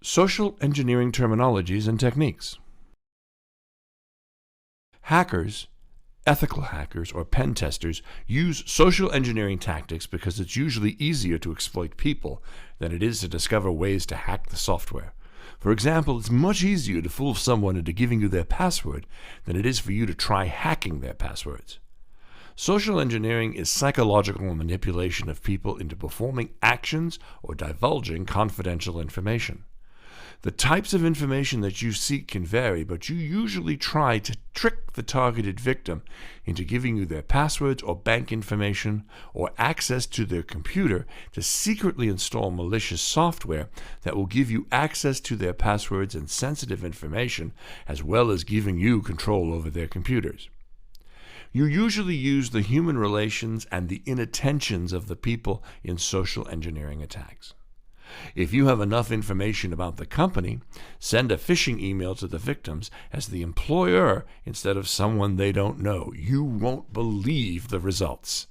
Social engineering terminologies and techniques. Hackers, ethical hackers, or pen testers use social engineering tactics because it's usually easier to exploit people than it is to discover ways to hack the software. For example, it's much easier to fool someone into giving you their password than it is for you to try hacking their passwords. Social engineering is psychological manipulation of people into performing actions or divulging confidential information. The types of information that you seek can vary, but you usually try to trick the targeted victim into giving you their passwords or bank information or access to their computer to secretly install malicious software that will give you access to their passwords and sensitive information, as well as giving you control over their computers. You usually use the human relations and the inattentions of the people in social engineering attacks. If you have enough information about the company, send a phishing email to the victims as the employer instead of someone they don't know. You won't believe the results.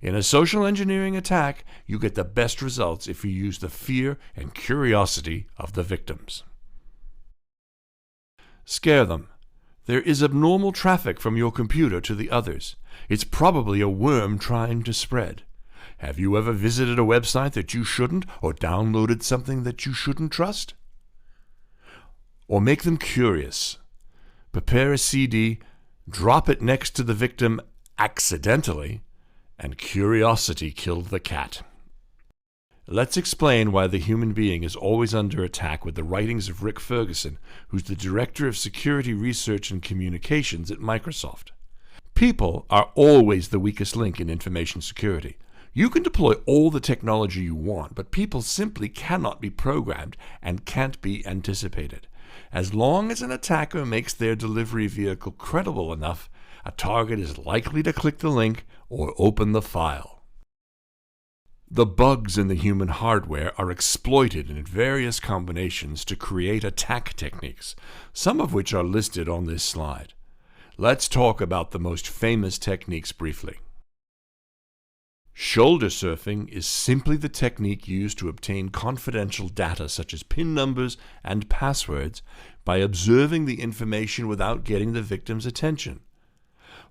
In a social engineering attack, you get the best results if you use the fear and curiosity of the victims. Scare them. There is abnormal traffic from your computer to the others. It's probably a worm trying to spread. Have you ever visited a website that you shouldn't, or downloaded something that you shouldn't trust? Or make them curious. Prepare a CD, drop it next to the victim accidentally, and curiosity killed the cat. Let's explain why the human being is always under attack with the writings of Rick Ferguson, who's the Director of Security Research and Communications at Microsoft. People are always the weakest link in information security. You can deploy all the technology you want, but people simply cannot be programmed and can't be anticipated. As long as an attacker makes their delivery vehicle credible enough, a target is likely to click the link or open the file. The bugs in the human hardware are exploited in various combinations to create attack techniques, some of which are listed on this slide. Let's talk about the most famous techniques briefly. Shoulder surfing is simply the technique used to obtain confidential data such as PIN numbers and passwords by observing the information without getting the victim's attention.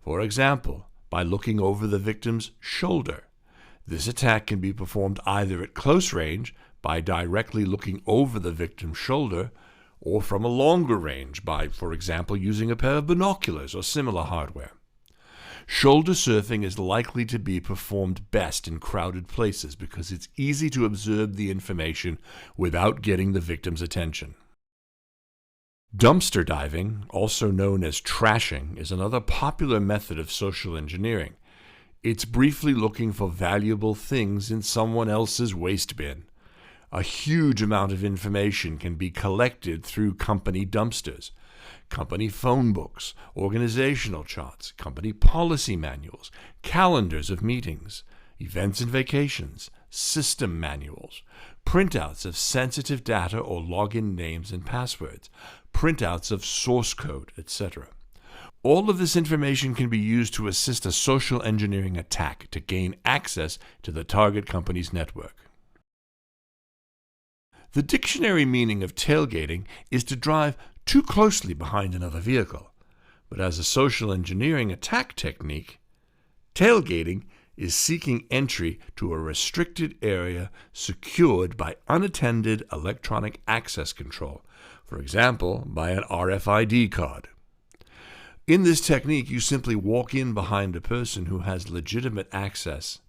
For example, by looking over the victim's shoulder. This attack can be performed either at close range by directly looking over the victim's shoulder, or from a longer range by, for example, using a pair of binoculars or similar hardware. Shoulder surfing is likely to be performed best in crowded places because it's easy to observe the information without getting the victim's attention. Dumpster diving, also known as trashing, is another popular method of social engineering. It's briefly looking for valuable things in someone else's waste bin. A huge amount of information can be collected through company dumpsters. Company phone books, organizational charts, company policy manuals, calendars of meetings, events and vacations, system manuals, printouts of sensitive data or login names and passwords, printouts of source code, etc. All of this information can be used to assist a social engineering attack to gain access to the target company's network. The dictionary meaning of tailgating is to drive too closely behind another vehicle, but as a social engineering attack technique, tailgating is seeking entry to a restricted area secured by unattended electronic access control, for example, by an RFID card. In this technique, you simply walk in behind a person who has legitimate access.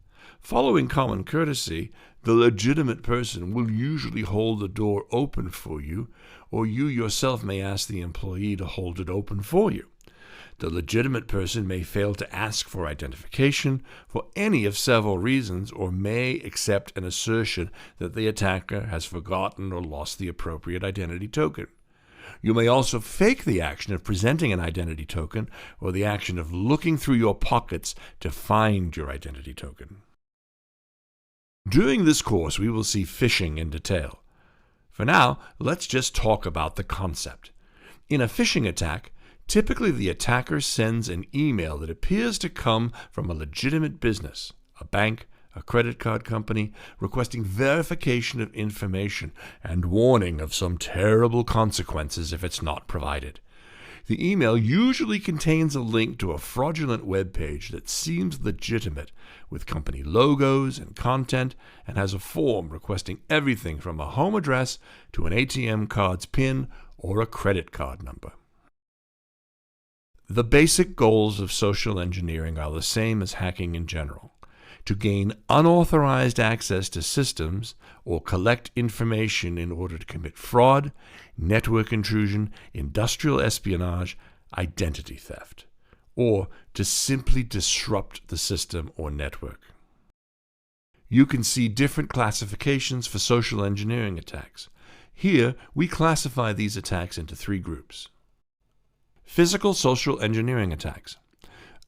Following common courtesy, the legitimate person will usually hold the door open for you, or you yourself may ask the employee to hold it open for you. The legitimate person may fail to ask for identification for any of several reasons, or may accept an assertion that the attacker has forgotten or lost the appropriate identity token. You may also fake the action of presenting an identity token or the action of looking through your pockets to find your identity token. During this course, we will see phishing in detail. For now, let's just talk about the concept. In a phishing attack, typically the attacker sends an email that appears to come from a legitimate business, a bank, a credit card company, requesting verification of information and warning of some terrible consequences if it's not provided. The email usually contains a link to a fraudulent web page that seems legitimate, with company logos and content, and has a form requesting everything from a home address to an ATM card's PIN or a credit card number. The basic goals of social engineering are the same as hacking in general: to gain unauthorized access to systems or collect information in order to commit fraud, network intrusion, industrial espionage, identity theft, or to simply disrupt the system or network. You can see different classifications for social engineering attacks. Here, we classify these attacks into 3 groups. Physical social engineering attacks.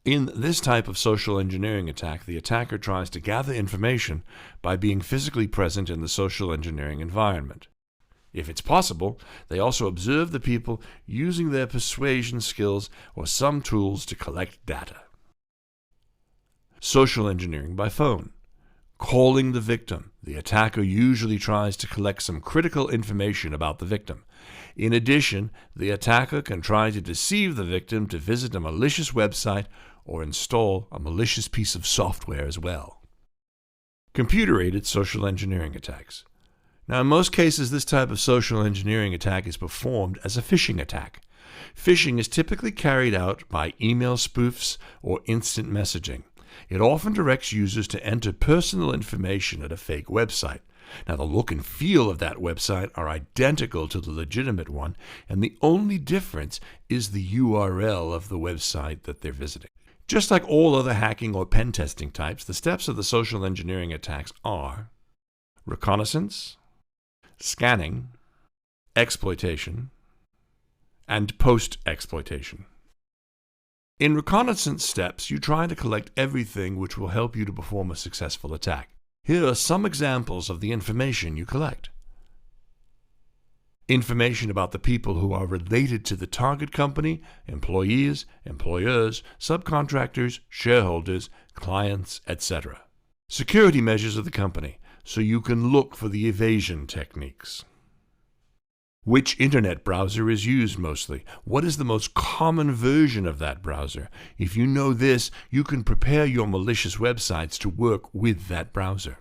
In this type of social engineering attack, the attacker tries to gather information by being physically present in the social engineering environment. If it's possible, they also observe the people using their persuasion skills or some tools to collect data. Social engineering by phone. Calling the victim. The attacker usually tries to collect some critical information about the victim. In addition, the attacker can try to deceive the victim to visit a malicious website or install a malicious piece of software as well. Computer-aided social engineering attacks. Now, in most cases, this type of social engineering attack is performed as a phishing attack. Phishing is typically carried out by email spoofs or instant messaging. It often directs users to enter personal information at a fake website. Now, the look and feel of that website are identical to the legitimate one, and the only difference is the URL of the website that they're visiting. Just like all other hacking or pen testing types, the steps of the social engineering attacks are reconnaissance, scanning, exploitation, and post-exploitation. In reconnaissance steps, you try to collect everything which will help you to perform a successful attack. Here are some examples of the information you collect. Information about the people who are related to the target company, employees, employers, subcontractors, shareholders, clients, etc. Security measures of the company, so you can look for the evasion techniques. Which internet browser is used mostly? What is the most common version of that browser? If you know this, you can prepare your malicious websites to work with that browser.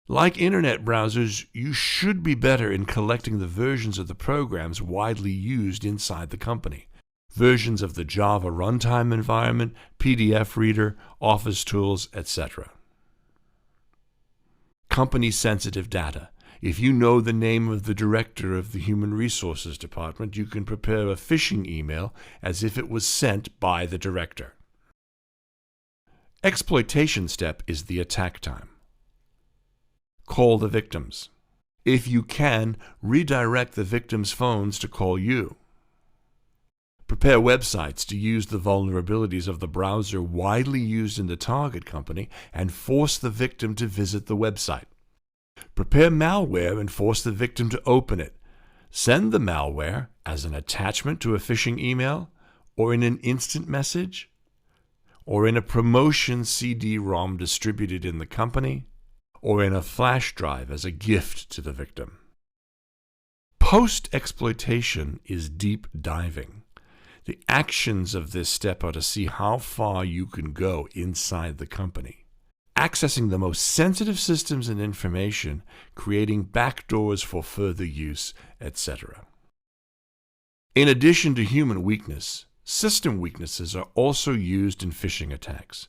Like internet browsers, you should be better in collecting the versions of the programs widely used inside the company. Versions of the Java runtime environment, PDF reader, Office tools, etc. Company-sensitive data. If you know the name of the director of the Human Resources Department, you can prepare a phishing email as if it was sent by the director. Exploitation step is the attack time. Call the victims. If you can, redirect the victims' phones to call you. Prepare websites to use the vulnerabilities of the browser widely used in the target company and force the victim to visit the website. Prepare malware and force the victim to open it. Send the malware as an attachment to a phishing email, or in an instant message, or in a promotion CD-ROM distributed in the company, or in a flash drive as a gift to the victim. Post-exploitation is deep diving. The actions of this step are to see how far you can go inside the company, accessing the most sensitive systems and information, creating backdoors for further use, etc. In addition to human weakness, system weaknesses are also used in phishing attacks.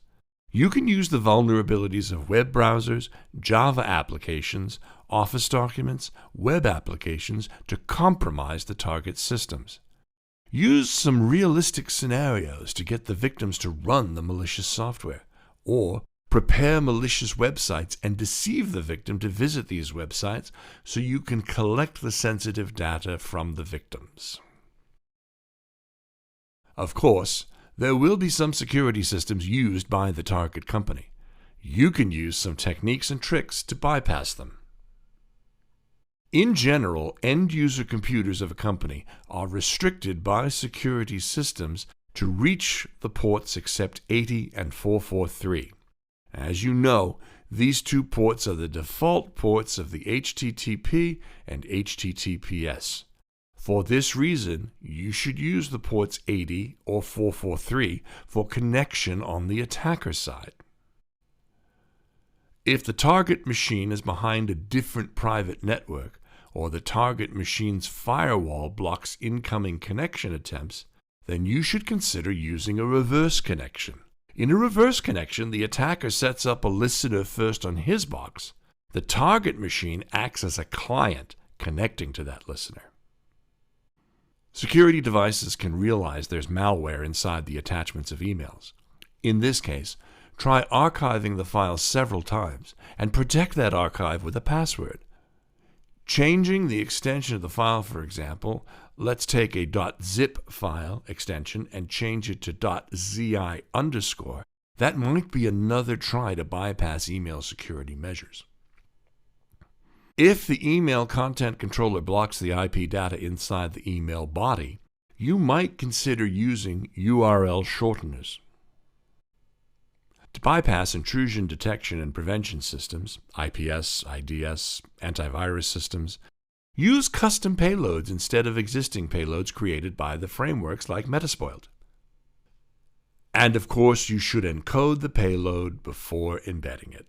You can use the vulnerabilities of web browsers, Java applications, Office documents, web applications to compromise the target systems. Use some realistic scenarios to get the victims to run the malicious software, or prepare malicious websites and deceive the victim to visit these websites so you can collect the sensitive data from the victims. Of course, there will be some security systems used by the target company. You can use some techniques and tricks to bypass them. In general, end-user computers of a company are restricted by security systems to reach the ports except 80 and 443. As you know, these two ports are the default ports of the HTTP and HTTPS. For this reason, you should use the ports 80 or 443 for connection on the attacker side. If the target machine is behind a different private network, or the target machine's firewall blocks incoming connection attempts, then you should consider using a reverse connection. In a reverse connection, the attacker sets up a listener first on his box. The target machine acts as a client connecting to that listener. Security devices can realize there's malware inside the attachments of emails. In this case, try archiving the file several times and protect that archive with a password. Changing the extension of the file, for example, let's take a .zip file extension and change it to .zi_. That might be another try to bypass email security measures. If the email content controller blocks the IP data inside the email body, you might consider using URL shorteners. To bypass intrusion detection and prevention systems, IPS, IDS, antivirus systems, use custom payloads instead of existing payloads created by the frameworks like Metasploit. And of course, you should encode the payload before embedding it.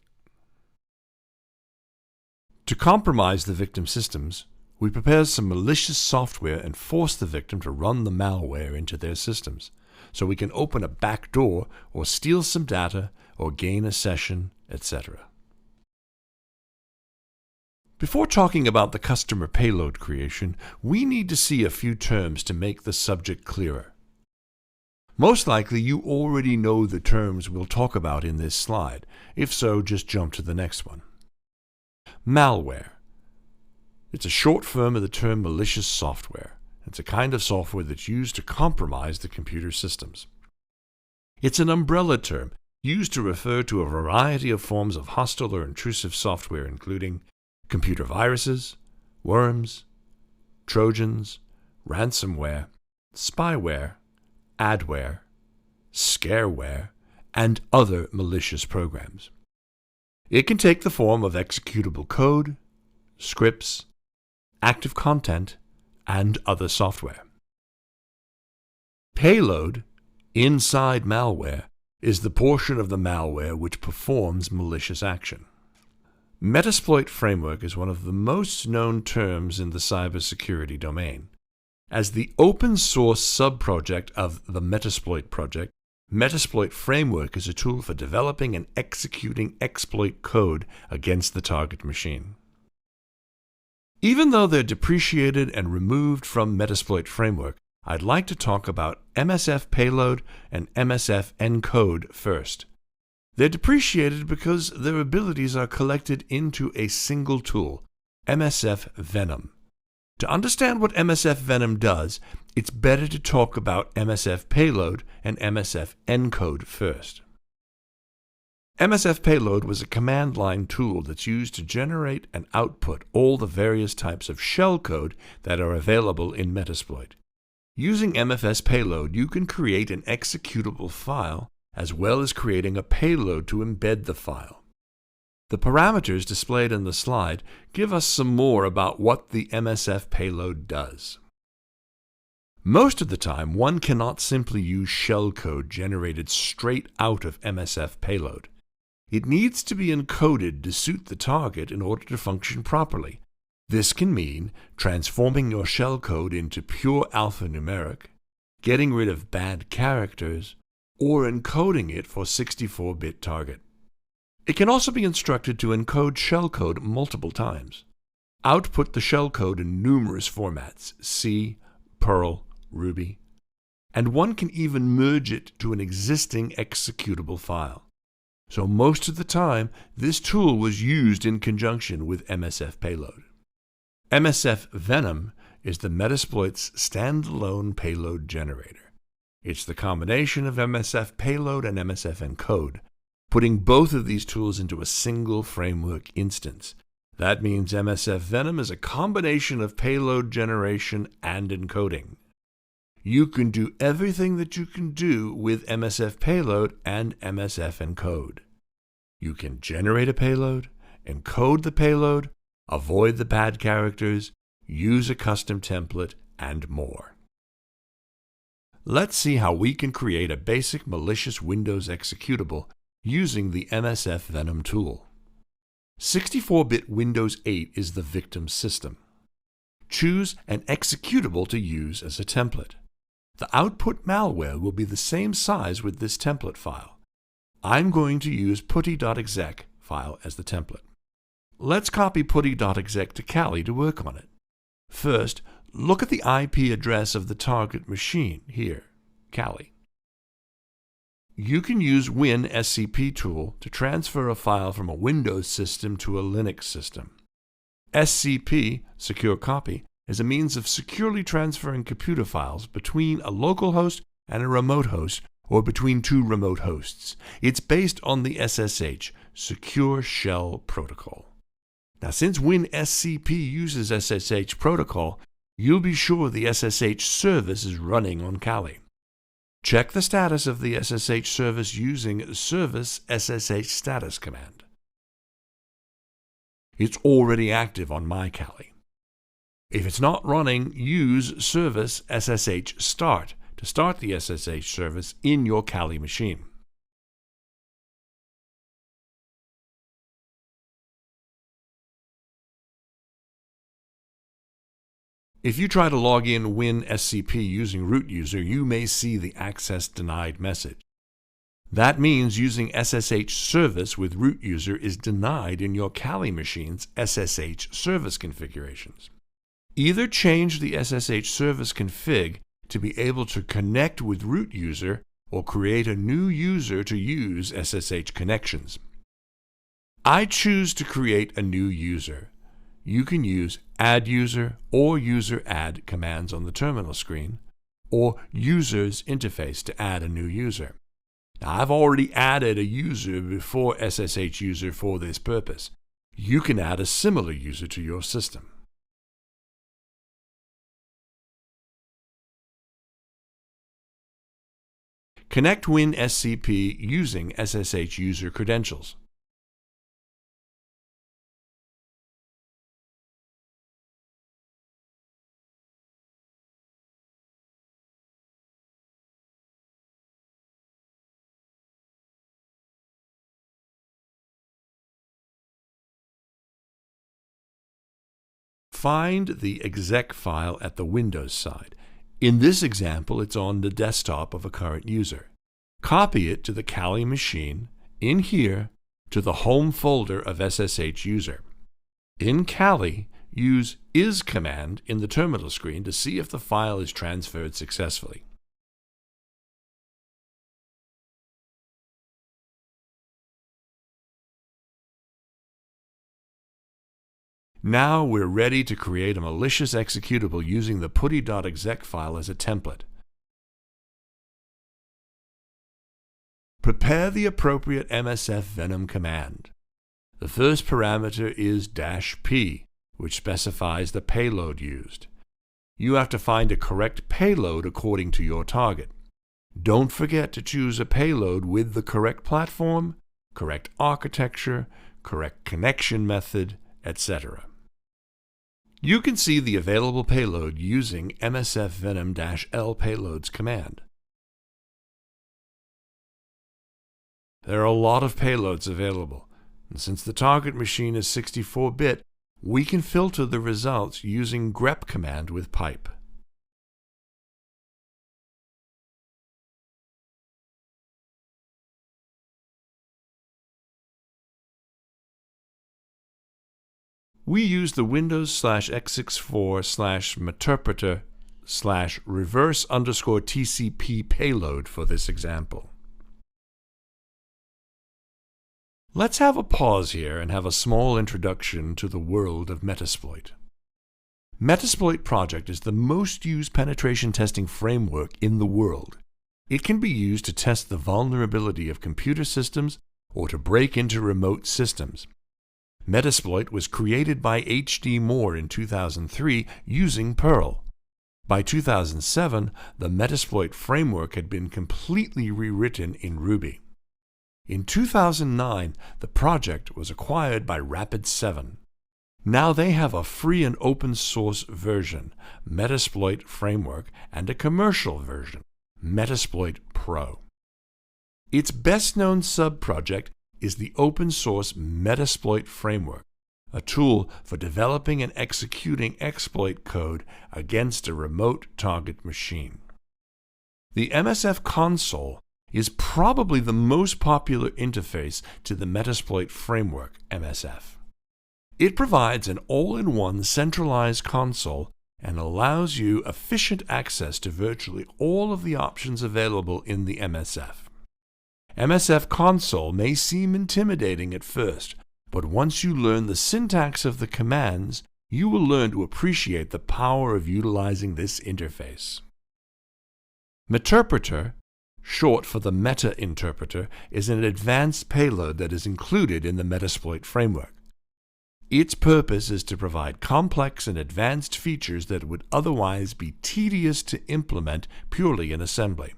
To compromise the victim systems, we prepare some malicious software and force the victim to run the malware into their systems, so we can open a back door or steal some data or gain a session, etc. Before talking about the customer payload creation, we need to see a few terms to make the subject clearer. Most likely you already know the terms we'll talk about in this slide. If so, just jump to the next one. Malware. It's a short form of the term malicious software. It's a kind of software that's used to compromise the computer systems. It's an umbrella term used to refer to a variety of forms of hostile or intrusive software, including computer viruses, worms, trojans, ransomware, spyware, adware, scareware, and other malicious programs. It can take the form of executable code, scripts, active content, and other software. Payload, inside malware, is the portion of the malware which performs malicious action. Metasploit framework is one of the most known terms in the cybersecurity domain. As the open source subproject of the Metasploit project, Metasploit framework is a tool for developing and executing exploit code against the target machine. Even though they're depreciated and removed from Metasploit framework, I'd like to talk about MsfPayload and MsfEncode first. They're depreciated because their abilities are collected into a single tool, MsfVenom. To understand what MsfVenom does, it's better to talk about MsfPayload and MsfEncode first. MsfPayload was a command line tool that's used to generate and output all the various types of shellcode that are available in Metasploit. Using MsfPayload, you can create an executable file as well as creating a payload to embed the file. The parameters displayed in the slide give us some more about what the MsfPayload does. Most of the time, one cannot simply use shellcode generated straight out of MsfPayload. It needs to be encoded to suit the target in order to function properly. This can mean transforming your shellcode into pure alphanumeric, getting rid of bad characters, or encoding it for 64-bit target. It can also be instructed to encode shellcode multiple times. Output the shellcode in numerous formats, C, Perl, Ruby, and one can even merge it to an existing executable file. So most of the time, this tool was used in conjunction with MsfPayload. MsfVenom is the Metasploit's standalone payload generator. It's the combination of MsfPayload and MsfEncode, putting both of these tools into a single framework instance. That means MsfVenom is a combination of payload generation and encoding. You can do everything that you can do with MsfPayload and MsfEncode. You can generate a payload, encode the payload, avoid the bad characters, use a custom template, and more. Let's see how we can create a basic malicious Windows executable using the MsfVenom tool. 64-bit Windows 8 is the victim system. Choose an executable to use as a template. The output malware will be the same size with this template file. I'm going to use putty.exec file as the template. Let's copy putty.exec to Kali to work on it. First, look at the IP address of the target machine here, Kali. You can use WinSCP tool to transfer a file from a Windows system to a Linux system. SCP, Secure Copy, is a means of securely transferring computer files between a local host and a remote host, or between two remote hosts. It's based on the SSH, Secure Shell Protocol. Now, since WinSCP uses SSH protocol, you'll be sure the SSH service is running on Kali. Check the status of the SSH service using service SSH status command. It's already active on my Kali. If it's not running, use service SSH start to start the SSH service in your Kali machine. If you try to log in WinSCP using root user, you may see the access denied message. That means using SSH service with root user is denied in your Kali machine's SSH service configurations. Either change the SSH service config to be able to connect with root user or create a new user to use SSH connections. I choose to create a new user. You can use add user or user add commands on the terminal screen, or users interface to add a new user. Now, I've already added a user before SSH user for this purpose. You can add a similar user to your system. Connect WinSCP using SSH user credentials. Find the exec file at the Windows side. In this example, it's on the desktop of a current user. Copy it to the Kali machine, in here, to the home folder of SSH user. In Kali, use is command in the terminal screen to see if the file is transferred successfully. Now we're ready to create a malicious executable using the putty.exec file as a template. Prepare the appropriate MsfVenom command. The first parameter is -p, which specifies the payload used. You have to find a correct payload according to your target. Don't forget to choose a payload with the correct platform, correct architecture, correct connection method, etc. You can see the available payload using MsfVenom-L payloads command. There are a lot of payloads available, and since the target machine is 64-bit, we can filter the results using grep command with pipe. We use the Windows/x64/meterpreter/reverse_TCP payload for this example. Let's have a pause here and have a small introduction to the world of Metasploit. Metasploit project is the most used penetration testing framework in the world. It can be used to test the vulnerability of computer systems or to break into remote systems. Metasploit was created by H.D. Moore in 2003 using Perl. By 2007, the Metasploit framework had been completely rewritten in Ruby. In 2009, the project was acquired by Rapid7. Now they have a free and open source version, Metasploit Framework, and a commercial version, Metasploit Pro. Its best-known sub-project is the open source Metasploit Framework, a tool for developing and executing exploit code against a remote target machine. The MSF console is probably the most popular interface to the Metasploit Framework, MSF. It provides an all-in-one centralized console and allows you efficient access to virtually all of the options available in the MSF. MSF console may seem intimidating at first, but once you learn the syntax of the commands, you will learn to appreciate the power of utilizing this interface. Meterpreter, short for the Meta Interpreter, is an advanced payload that is included in the Metasploit framework. Its purpose is to provide complex and advanced features that would otherwise be tedious to implement purely in assembly.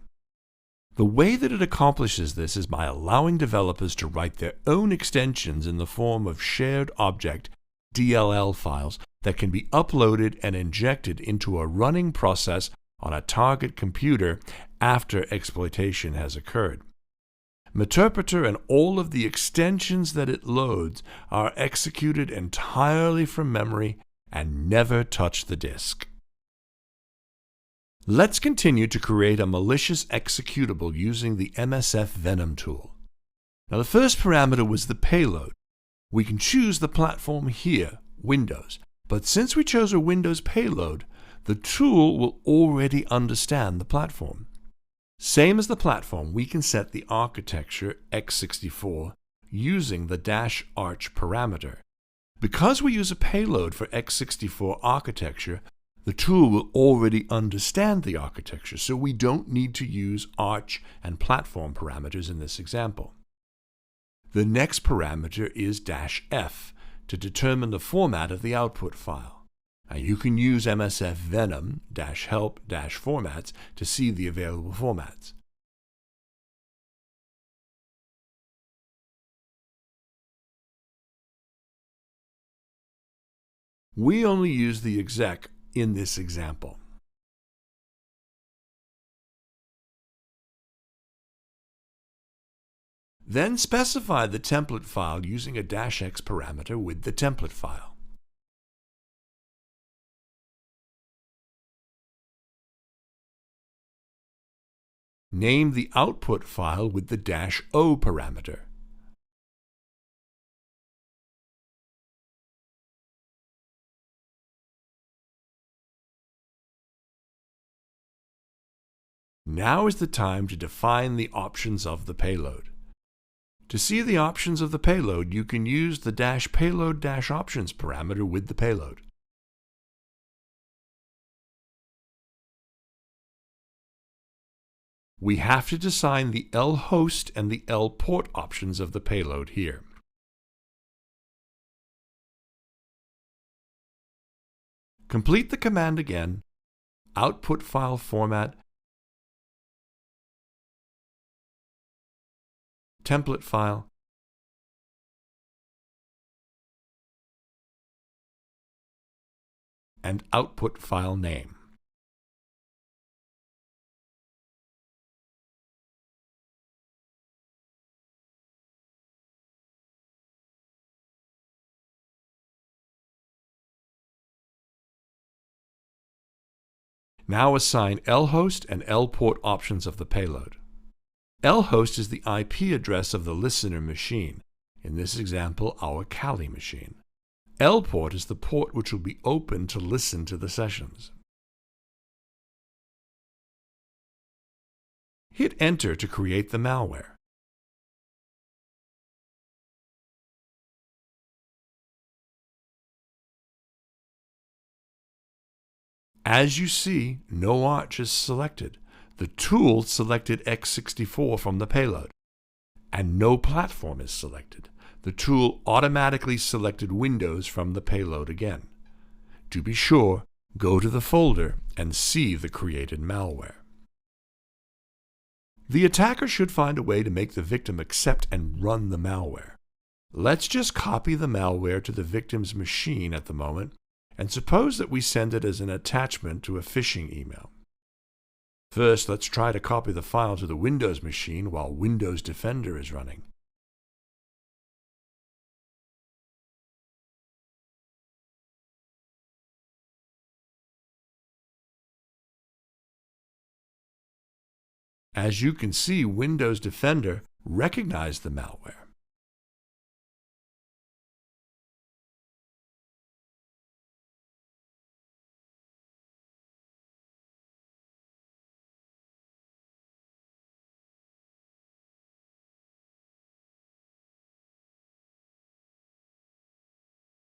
The way that it accomplishes this is by allowing developers to write their own extensions in the form of shared object DLL files that can be uploaded and injected into a running process on a target computer after exploitation has occurred. Meterpreter and all of the extensions that it loads are executed entirely from memory and never touch the disk. Let's continue to create a malicious executable using the MsfVenom tool. Now the first parameter was the payload. We can choose the platform here, Windows, but since we chose a Windows payload, the tool will already understand the platform. Same as the platform, we can set the architecture x64 using the -arch parameter. Because we use a payload for x64 architecture, the tool will already understand the architecture, so we don't need to use arch and platform parameters in this example. The next parameter is -f to determine the format of the output file. Now you can use MsfVenom -help -formats to see the available formats. We only use the exec in this example. Then specify the template file using a -x parameter with the template file. Name the output file with the -o parameter. Now is the time to define the options of the payload. To see the options of the payload, you can use the -payload -options parameter with the payload. We have to define the lhost and the lport options of the payload here. Complete the command again, output file format, template file, and output file name. Now assign lhost and lport options of the payload. Lhost is the IP address of the listener machine, in this example our Kali machine. Lport is the port which will be open to listen to the sessions. Hit Enter to create the malware. As you see, no arch is selected. The tool selected x64 from the payload, and no platform is selected. The tool automatically selected Windows from the payload again. To be sure, go to the folder and see the created malware. The attacker should find a way to make the victim accept and run the malware. Let's just copy the malware to the victim's machine at the moment, and suppose that we send it as an attachment to a phishing email. First, let's try to copy the file to the Windows machine while Windows Defender is running. As you can see, Windows Defender recognized the malware.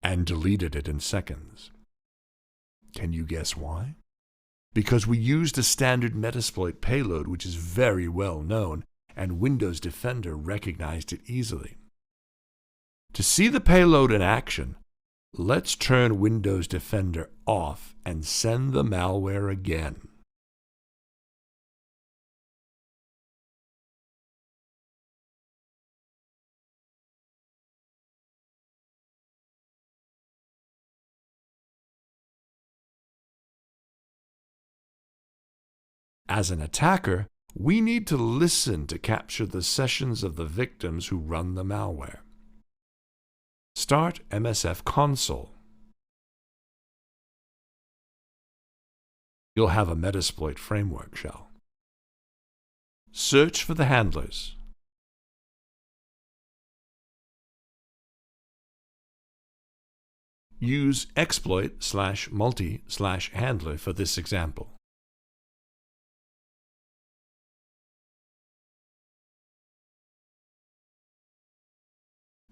And deleted it in seconds. Can you guess why? Because we used a standard Metasploit payload which is very well known, and Windows Defender recognized it easily. To see the payload in action, let's turn Windows Defender off and send the malware again. As an attacker, we need to listen to capture the sessions of the victims who run the malware. Start MSF console. You'll have a Metasploit framework shell. Search for the handlers. Use exploit/multi/handler for this example.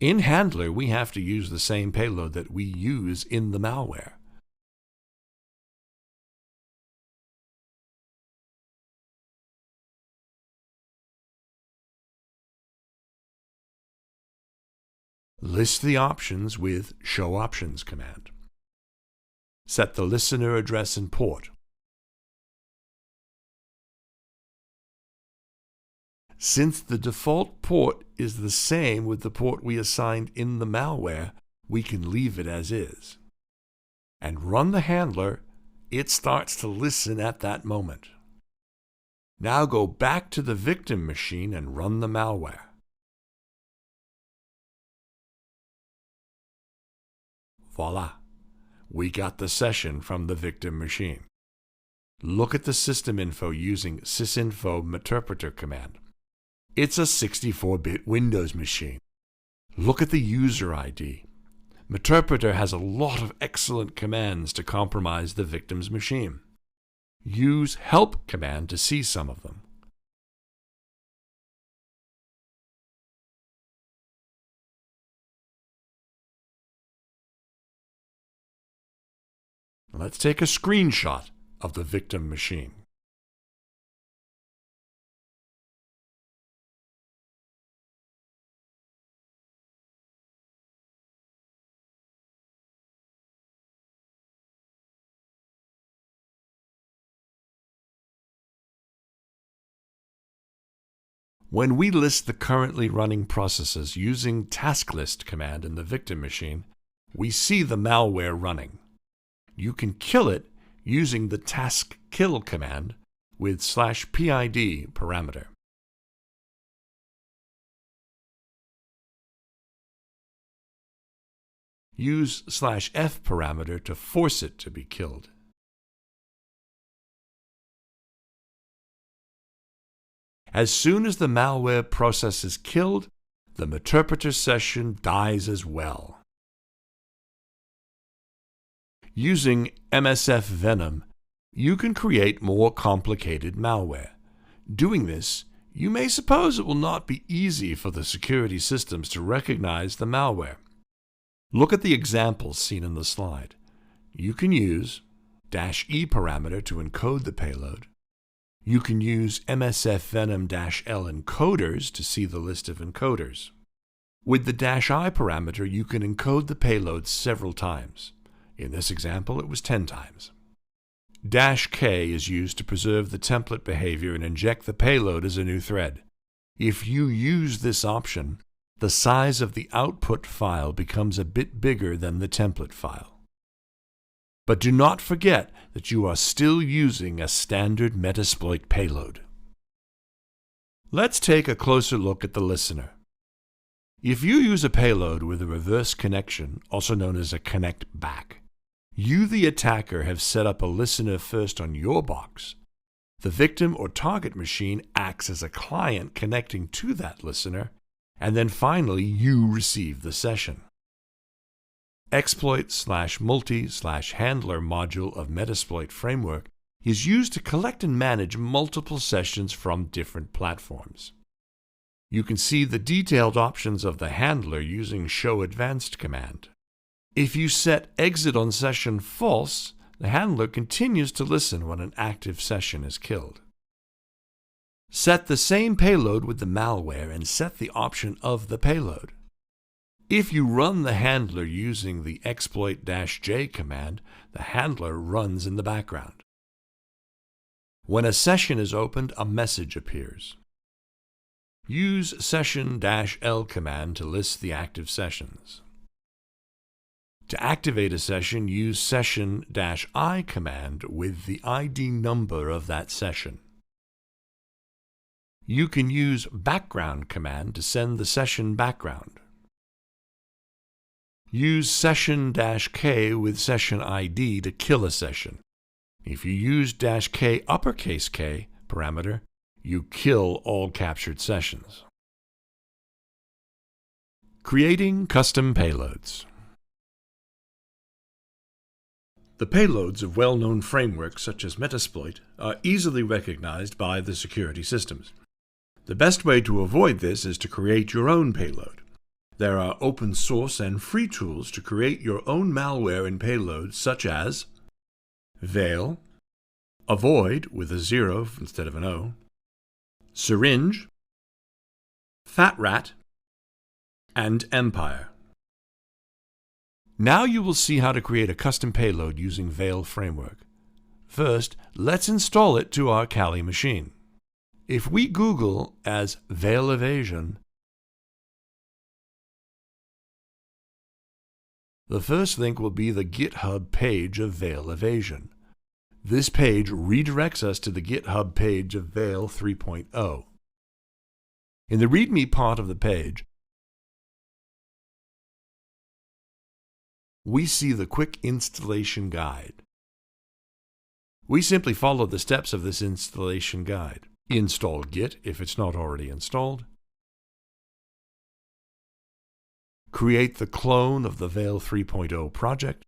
In Handler, we have to use the same payload that we use in the malware. List the options with Show Options command. Set the listener address and port. Since the default port is the same with the port we assigned in the malware, we can leave it as is. And run the handler, it starts to listen at that moment. Now go back to the victim machine and run the malware. Voila! We got the session from the victim machine. Look at the system info using sysinfo meterpreter command. It's a 64-bit Windows machine. Look at the user ID. Meterpreter has a lot of excellent commands to compromise the victim's machine. Use help command to see some of them. Let's take a screenshot of the victim machine. When we list the currently running processes using tasklist command in the victim machine, we see the malware running. You can kill it using the taskkill command with /PID parameter. Use /F parameter to force it to be killed. As soon as the malware process is killed, the meterpreter session dies as well. Using MsfVenom, you can create more complicated malware. Doing this, you may suppose it will not be easy for the security systems to recognize the malware. Look at the examples seen in the slide. You can use -E parameter to encode the payload. You can use MsfVenom-L encoders to see the list of encoders. With the -I parameter, you can encode the payload several times. In this example, it was 10 times. -K is used to preserve the template behavior and inject the payload as a new thread. If you use this option, the size of the output file becomes a bit bigger than the template file. But do not forget that you are still using a standard Metasploit payload. Let's take a closer look at the listener. If you use a payload with a reverse connection, also known as a connect back, you, the attacker, have set up a listener first on your box. The victim or target machine acts as a client connecting to that listener, and then finally you receive the session. Exploit/multi/handler module of Metasploit framework is used to collect and manage multiple sessions from different platforms. You can see the detailed options of the handler using Show Advanced command. If you set exit on session false, the handler continues to listen when an active session is killed. Set the same payload with the malware and set the option of the payload. If you run the handler using the exploit-J command, the handler runs in the background. When a session is opened, a message appears. Use session-L command to list the active sessions. To activate a session, use session-I command with the ID number of that session. You can use background command to send the session background. Use session-K with session ID to kill a session. If you use -K uppercase K parameter, you kill all captured sessions. Creating custom payloads. The payloads of well-known frameworks such as Metasploit are easily recognized by the security systems. The best way to avoid this is to create your own payload. There are open source and free tools to create your own malware and payloads such as Veil, Avoid with a 0 instead of an O, Syringe, FatRat, and Empire. Now you will see how to create a custom payload using Veil framework. First, let's install it to our Kali machine. If we Google as Veil Evasion, the first link will be the GitHub page of Veil Evasion. This page redirects us to the GitHub page of Veil 3.0. In the README part of the page, we see the quick installation guide. We simply follow the steps of this installation guide. Install Git if it's not already installed. Create the clone of the Veil 3.0 project.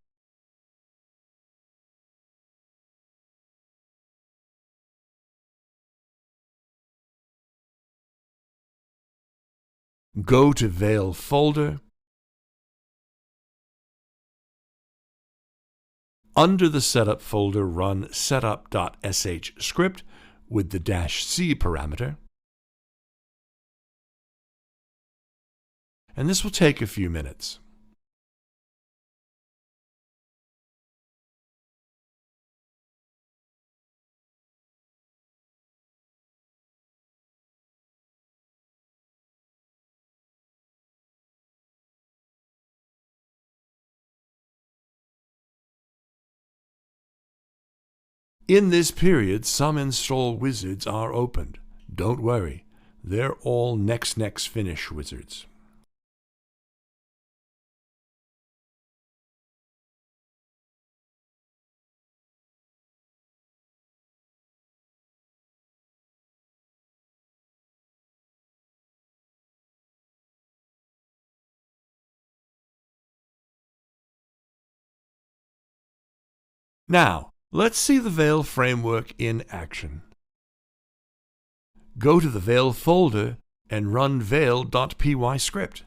Go to Veil folder. Under the setup folder, run setup.sh script with the -C parameter. And this will take a few minutes. In this period, some install wizards are opened. Don't worry, they're all next finish wizards. Now, let's see the Veil framework in action. Go to the Veil folder and run veil.py script.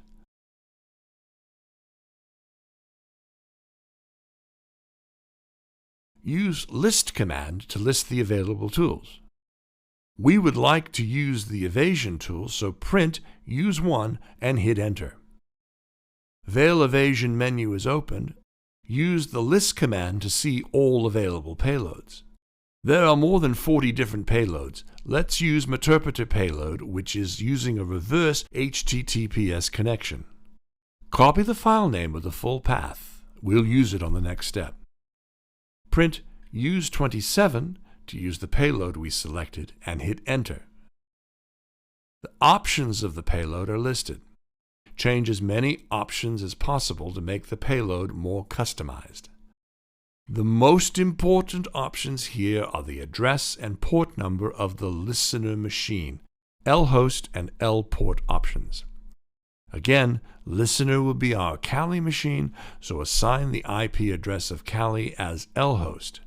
Use list command to list the available tools. We would like to use the evasion tool, so print use one and hit enter. Veil evasion menu is opened. Use the list command to see all available payloads. There are more than 40 different payloads. Let's use Meterpreter payload, which is using a reverse HTTPS connection. Copy the file name of the full path. We'll use it on the next step. Print use 27 to use the payload we selected and hit Enter. The options of the payload are listed. Change as many options as possible to make the payload more customized. The most important options here are the address and port number of the listener machine, lhost and lport options. Again, listener will be our Kali machine, so assign the IP address of Kali as lhost.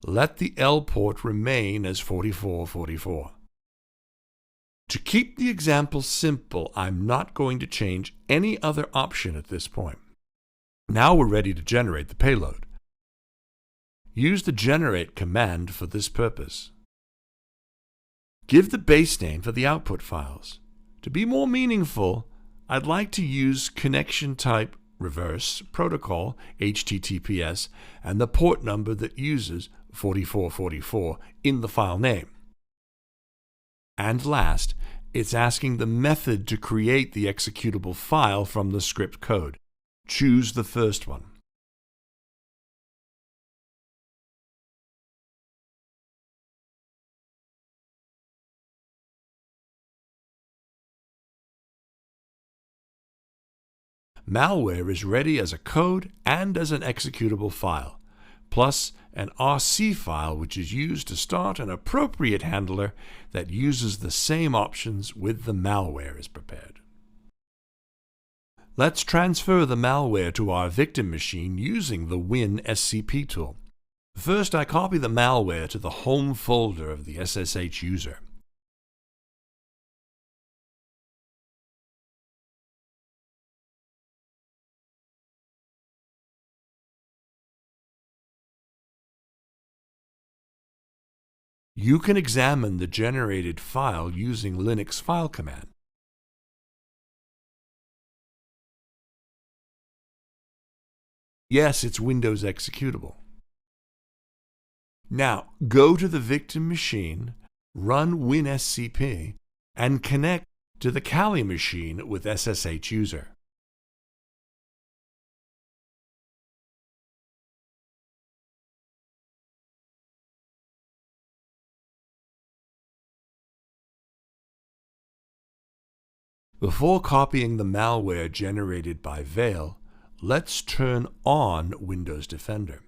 Let the lport remain as 4444. To keep the example simple, I'm not going to change any other option at this point. Now we're ready to generate the payload. Use the generate command for this purpose. Give the base name for the output files. To be more meaningful, I'd like to use connection type reverse protocol HTTPS and the port number that uses 4444 in the file name. And last, it's asking the method to create the executable file from the script code. Choose the first one. Malware is ready as a code and as an executable file, plus an RC file which is used to start an appropriate handler that uses the same options with the malware is prepared. Let's transfer the malware to our victim machine using the WinSCP tool. First, I copy the malware to the home folder of the SSH user. You can examine the generated file using Linux file command. Yes, it's Windows executable. Now, go to the victim machine, run WinSCP, and connect to the Kali machine with SSH user. Before copying the malware generated by Veil, let's turn on Windows Defender.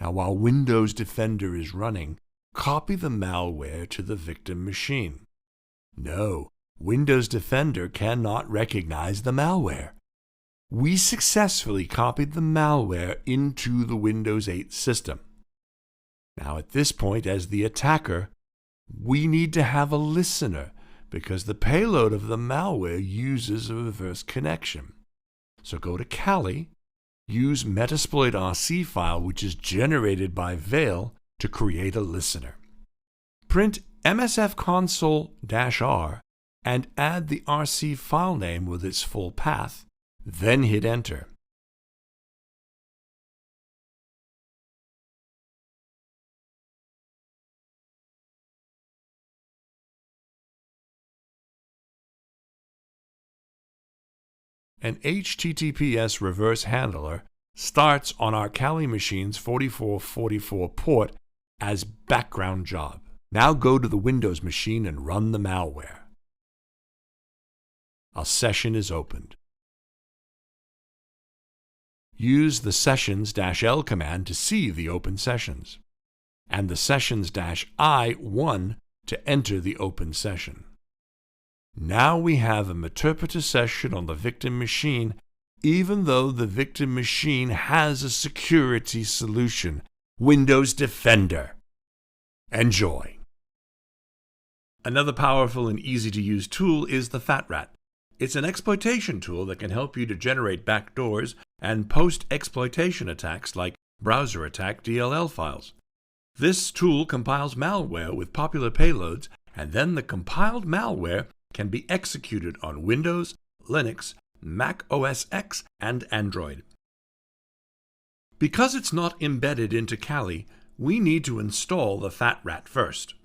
Now, while Windows Defender is running, copy the malware to the victim machine. No, Windows Defender cannot recognize the malware. We successfully copied the malware into the Windows 8 system. Now at this point, as the attacker, we need to have a listener because the payload of the malware uses a reverse connection. So go to Kali, use Metasploit RC file which is generated by Veil to create a listener. Print msfconsole-r and add the RC file name with its full path. Then hit Enter. An HTTPS reverse handler starts on our Kali machine's 4444 port as background job. Now go to the Windows machine and run the malware. A session is opened. Use the sessions-l command to see the open sessions, and the sessions-i1 to enter the open session. Now we have a Meterpreter session on the victim machine, even though the victim machine has a security solution, Windows Defender. Enjoy! Another powerful and easy-to-use tool is the FatRat. It's an exploitation tool that can help you to generate backdoors and post-exploitation attacks like browser attack DLL files. This tool compiles malware with popular payloads, and then the compiled malware can be executed on Windows, Linux, Mac OS X, and Android. Because it's not embedded into Kali, we need to install the FatRat first.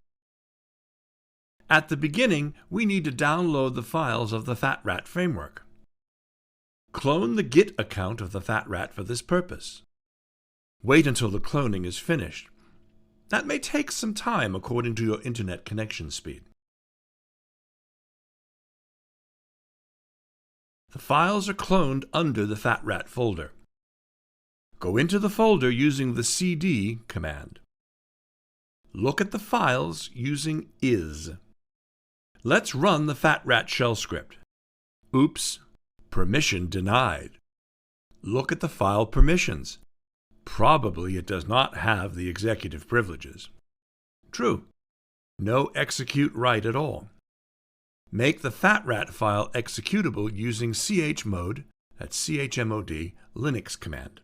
At the beginning, we need to download the files of the FatRat framework. Clone the Git account of the FatRat for this purpose. Wait until the cloning is finished. That may take some time according to your internet connection speed. The files are cloned under the FatRat folder. Go into the folder using the cd command. Look at the files using is. Let's run the FatRat shell script. Oops, permission denied. Look at the file permissions. Probably it does not have the executive privileges. True. No execute write at all. Make the FatRat file executable using chmod, that's chmod, Linux command.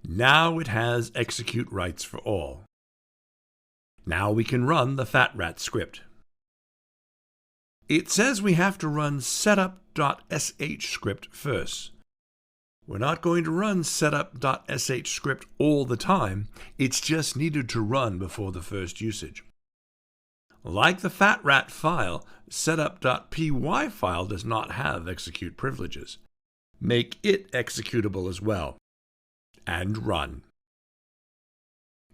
Now it has execute writes for all. Now we can run the FatRat script. It says we have to run setup.sh script first. We're not going to run setup.sh script all the time, it's just needed to run before the first usage. Like the FatRat file, setup.py file does not have execute privileges. Make it executable as well. And run.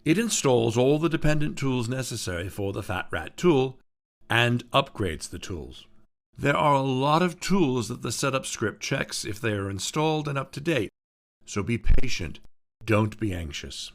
It installs all the dependent tools necessary for the FatRat tool and upgrades the tools. There are a lot of tools that the setup script checks if they are installed and up to date, so be patient, don't be anxious.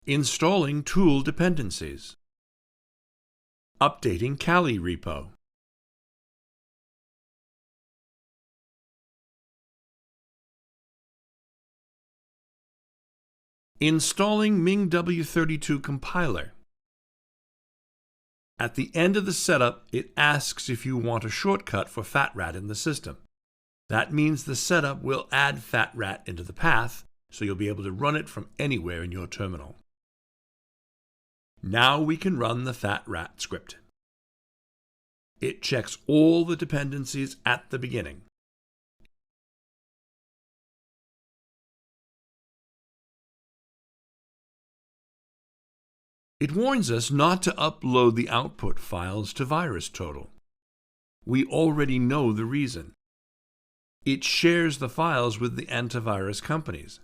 Installing tool dependencies. Updating Kali repo. Installing MingW32 compiler. At the end of the setup, it asks if you want a shortcut for FatRat in the system. That means the setup will add FatRat into the path, so you'll be able to run it from anywhere in your terminal. Now we can run the FatRat script. It checks all the dependencies at the beginning. It warns us not to upload the output files to VirusTotal. We already know the reason. It shares the files with the antivirus companies.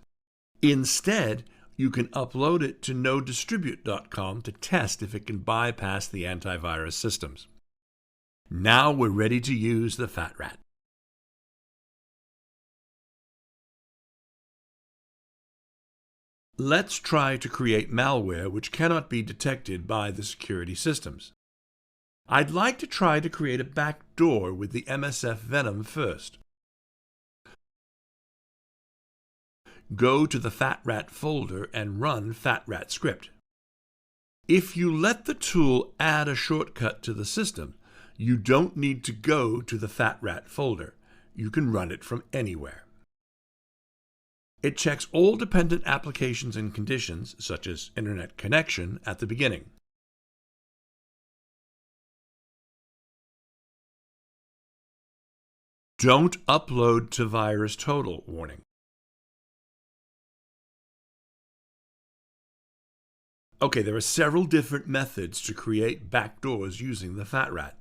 Instead, you can upload it to nodistribute.com to test if it can bypass the antivirus systems. Now we're ready to use the FatRat. Let's try to create malware which cannot be detected by the security systems. I'd like to try to create a backdoor with the MsfVenom first. Go to the FatRat folder and run FatRat script. If you let the tool add a shortcut to the system, you don't need to go to the FatRat folder. You can run it from anywhere. It checks all dependent applications and conditions, such as internet connection, at the beginning. Don't upload to VirusTotal warning. Okay, there are several different methods to create backdoors using the FatRat.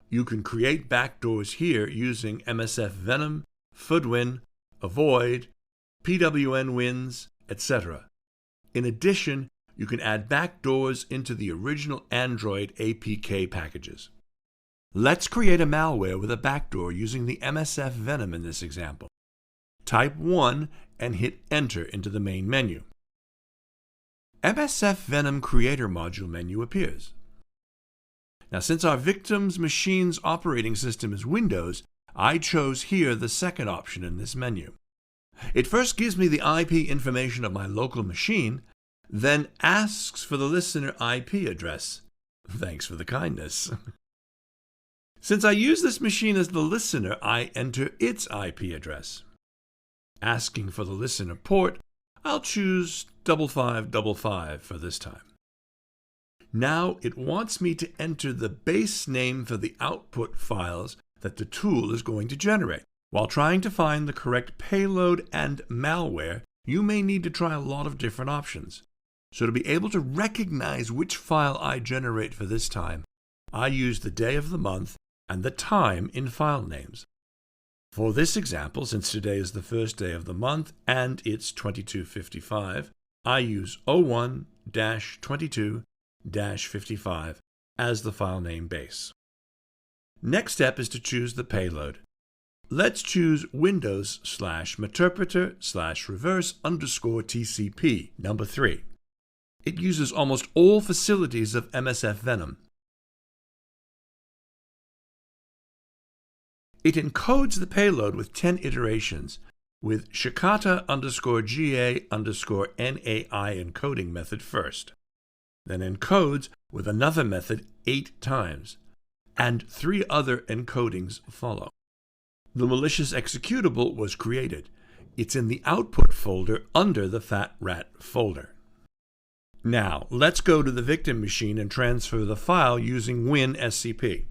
You can create backdoors here using MsfVenom, Fudwin, Avoid, PWNWins, etc. In addition, you can add backdoors into the original Android APK packages. Let's create a malware with a backdoor using the MsfVenom in this example. Type 1 and hit Enter into the main menu. MsfVenom Creator Module menu appears. Now, since our victim's machine's operating system is Windows, I chose here the second option in this menu. It first gives me the IP information of my local machine, then asks for the listener IP address. Thanks for the kindness. Since I use this machine as the listener, I enter its IP address. Asking for the listener port, I'll choose 5555 for this time. Now it wants me to enter the base name for the output files that the tool is going to generate. While trying to find the correct payload and malware, you may need to try a lot of different options. So to be able to recognize which file I generate for this time, I use the day of the month and the time in file names. For this example, since today is the first day of the month and it's 2255, I use 01-22-55 as the file name base. Next step is to choose the payload. Let's choose Windows/meterpreter/reverse_TCP number 3. It uses almost all facilities of MsfVenom. It encodes the payload with 10 iterations with Shikata_GA_NAI encoding method first, then encodes with another method 8 times, and 3 other encodings follow. The malicious executable was created. It's in the output folder under the FatRat folder. Now, let's go to the victim machine and transfer the file using WinSCP.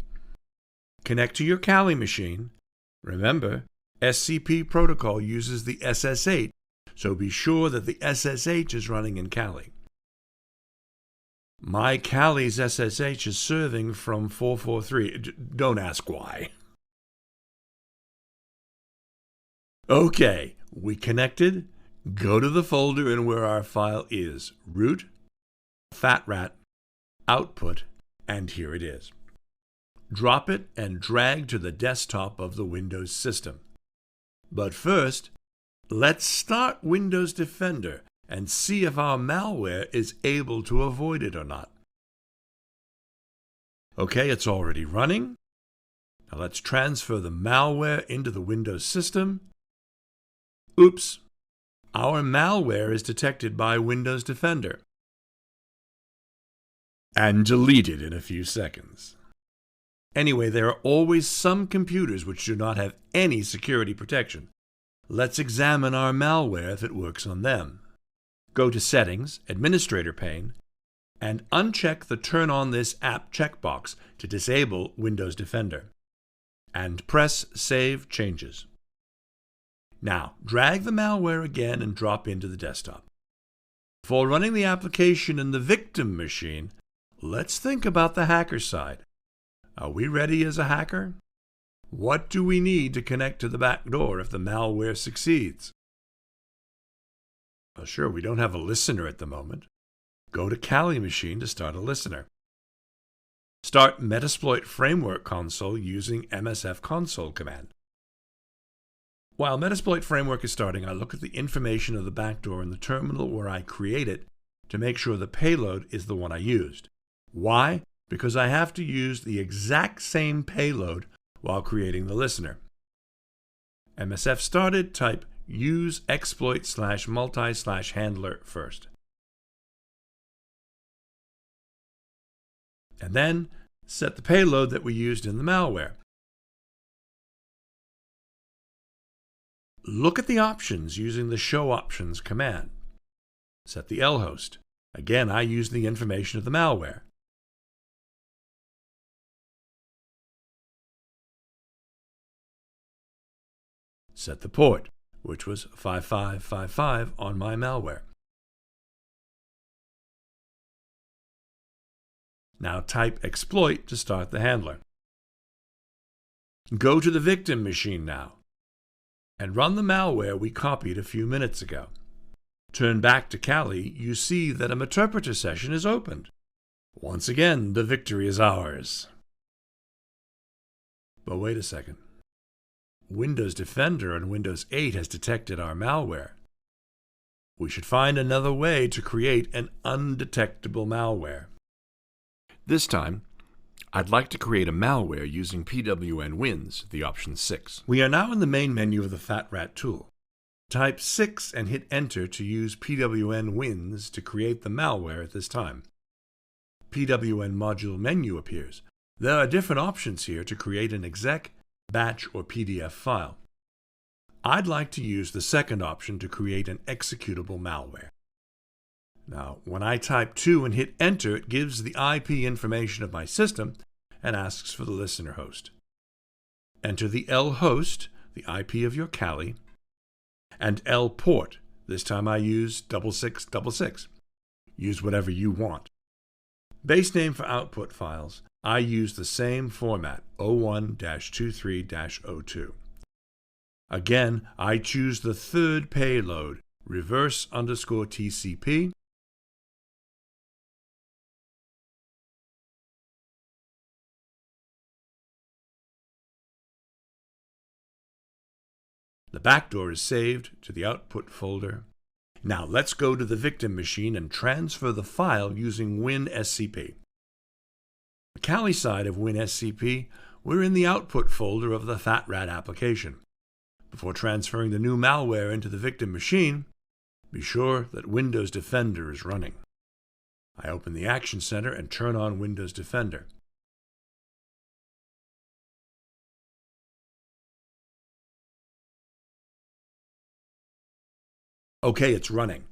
Connect to your Kali machine. Remember, SCP protocol uses the SSH, so be sure that the SSH is running in Kali. My Kali's SSH is serving from 443. Don't ask why. Okay, we connected. Go to the folder in where our file is. Root, FatRat, output, and here it is. Drop it and drag to the desktop of the Windows system. But first, let's start Windows Defender and see if our malware is able to avoid it or not. Okay, it's already running. Now let's transfer the malware into the Windows system. Oops, our malware is detected by Windows Defender and deleted in a few seconds. Anyway, there are always some computers which do not have any security protection. Let's examine our malware if it works on them. Go to Settings, Administrator pane, and uncheck the Turn on this app checkbox to disable Windows Defender, and press Save Changes. Now, drag the malware again and drop into the desktop. Before running the application in the victim machine, let's think about the hacker side. Are we ready as a hacker? What do we need to connect to the back door if the malware succeeds? Well, sure, we don't have a listener at the moment. Go to Kali machine to start a listener. Start Metasploit Framework console using msfconsole command. While Metasploit Framework is starting, I look at the information of the backdoor in the terminal where I create it to make sure the payload is the one I used. Why? Because I have to use the exact same payload while creating the listener. MSF started, type use exploit/multi/handler first. And then set the payload that we used in the malware. Look at the options using the show options command. Set the lhost. Again, I use the information of the malware. Set the port, which was 5555 on my malware. Now type exploit to start the handler. Go to the victim machine now and run the malware we copied a few minutes ago. Turn back to Kali, you see that a Meterpreter session is opened. Once again, the victory is ours. But wait a second. Windows Defender on Windows 8 has detected our malware. We should find another way to create an undetectable malware. This time, I'd like to create a malware using pwn-wins, the option 6. We are now in the main menu of the FatRat tool. Type 6 and hit Enter to use pwn-wins to create the malware at this time. PWN module menu appears. There are different options here to create an exec, batch, or PDF file. I'd like to use the second option to create an executable malware. Now, when I type 2 and hit Enter, it gives the IP information of my system and asks for the listener host. Enter the L host, the IP of your Kali, and L port. This time I use 6666. Use whatever you want. Base name for output files, I use the same format, 01-23-02. Again, I choose the third payload, reverse_TCP, the backdoor is saved to the output folder. Now let's go to the victim machine and transfer the file using WinSCP. The Kali side of WinSCP, we're in the output folder of the FatRat application. Before transferring the new malware into the victim machine, be sure that Windows Defender is running. I open the Action Center and turn on Windows Defender. Okay, it's running.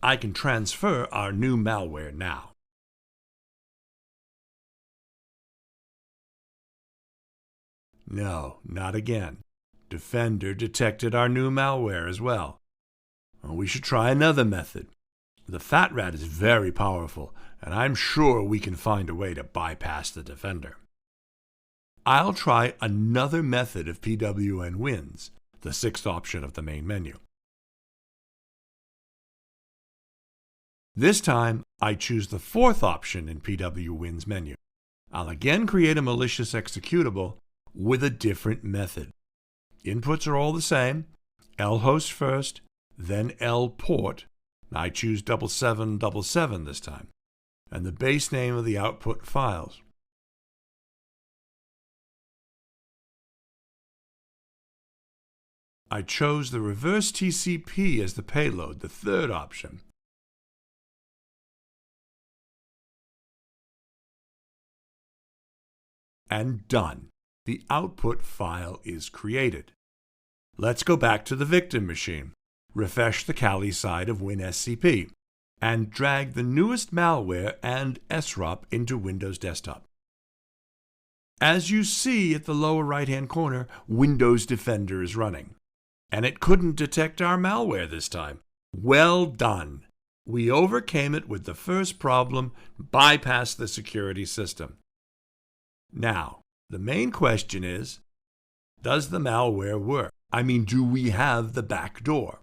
I can transfer our new malware now. No, not again. Defender detected our new malware as well. We should try another method. The FatRat is very powerful, and I'm sure we can find a way to bypass the Defender. I'll try another method of pwn-wins, the sixth option of the main menu. This time, I choose the fourth option in pw-wins menu. I'll again create a malicious executable with a different method. Inputs are all the same, lhost first, then lport. I choose 7777 this time, and the base name of the output files. I chose the reverse TCP as the payload, the third option. And done. The output file is created. Let's go back to the victim machine, refresh the Kali side of WinSCP, and drag the newest malware and SROP into Windows Desktop. As you see at the lower right-hand corner, Windows Defender is running. And it couldn't detect our malware this time. Well done! We overcame it with the first problem, bypassed the security system. Now, the main question is, does the malware work? I mean, do we have the back door?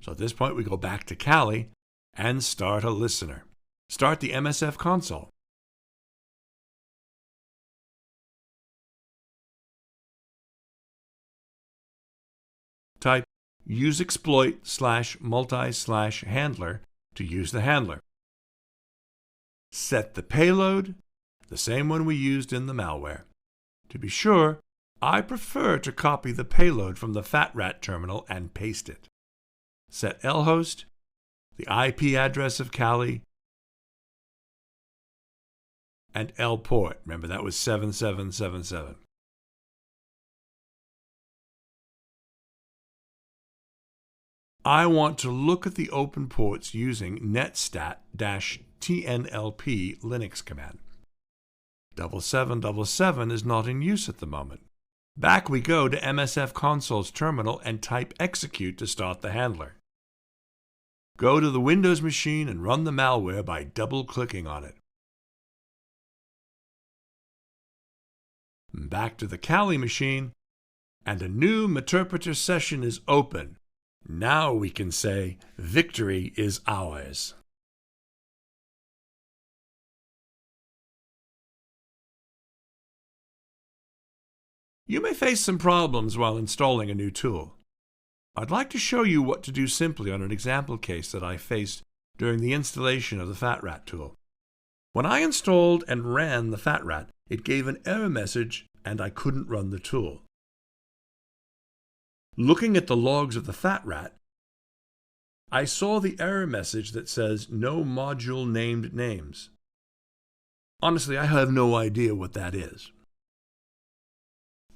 So at this point, we go back to Kali and start a listener. Start the MSF console. Type use exploit/multi/handler to use the handler. Set the payload, the same one we used in the malware. To be sure, I prefer to copy the payload from the FatRat terminal and paste it. Set lhost, the IP address of Kali, and lport. Remember, that was 7777. I want to look at the open ports using netstat-tnlp Linux command. 7777 is not in use at the moment. Back we go to MSF console's terminal and type execute to start the handler. Go to the Windows machine and run the malware by double-clicking on it. Back to the Kali machine, and a new Meterpreter session is open. Now we can say victory is ours. You may face some problems while installing a new tool. I'd like to show you what to do simply on an example case that I faced during the installation of the FatRat tool. When I installed and ran the FatRat, it gave an error message and I couldn't run the tool. Looking at the logs of the FatRat, I saw the error message that says no module named names. Honestly, I have no idea what that is.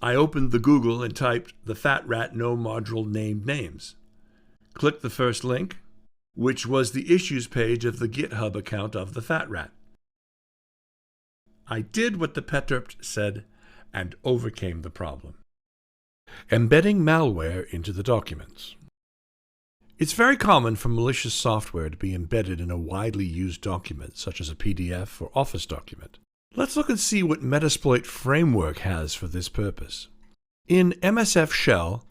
I opened the Google and typed the FatRat no module named names. Clicked the first link, which was the issues page of the GitHub account of the FatRat. I did what the Peterpt said and overcame the problem. Embedding malware into the documents. It's very common for malicious software to be embedded in a widely used document, such as a PDF or Office document. Let's look and see what Metasploit framework has for this purpose. In MSF shell,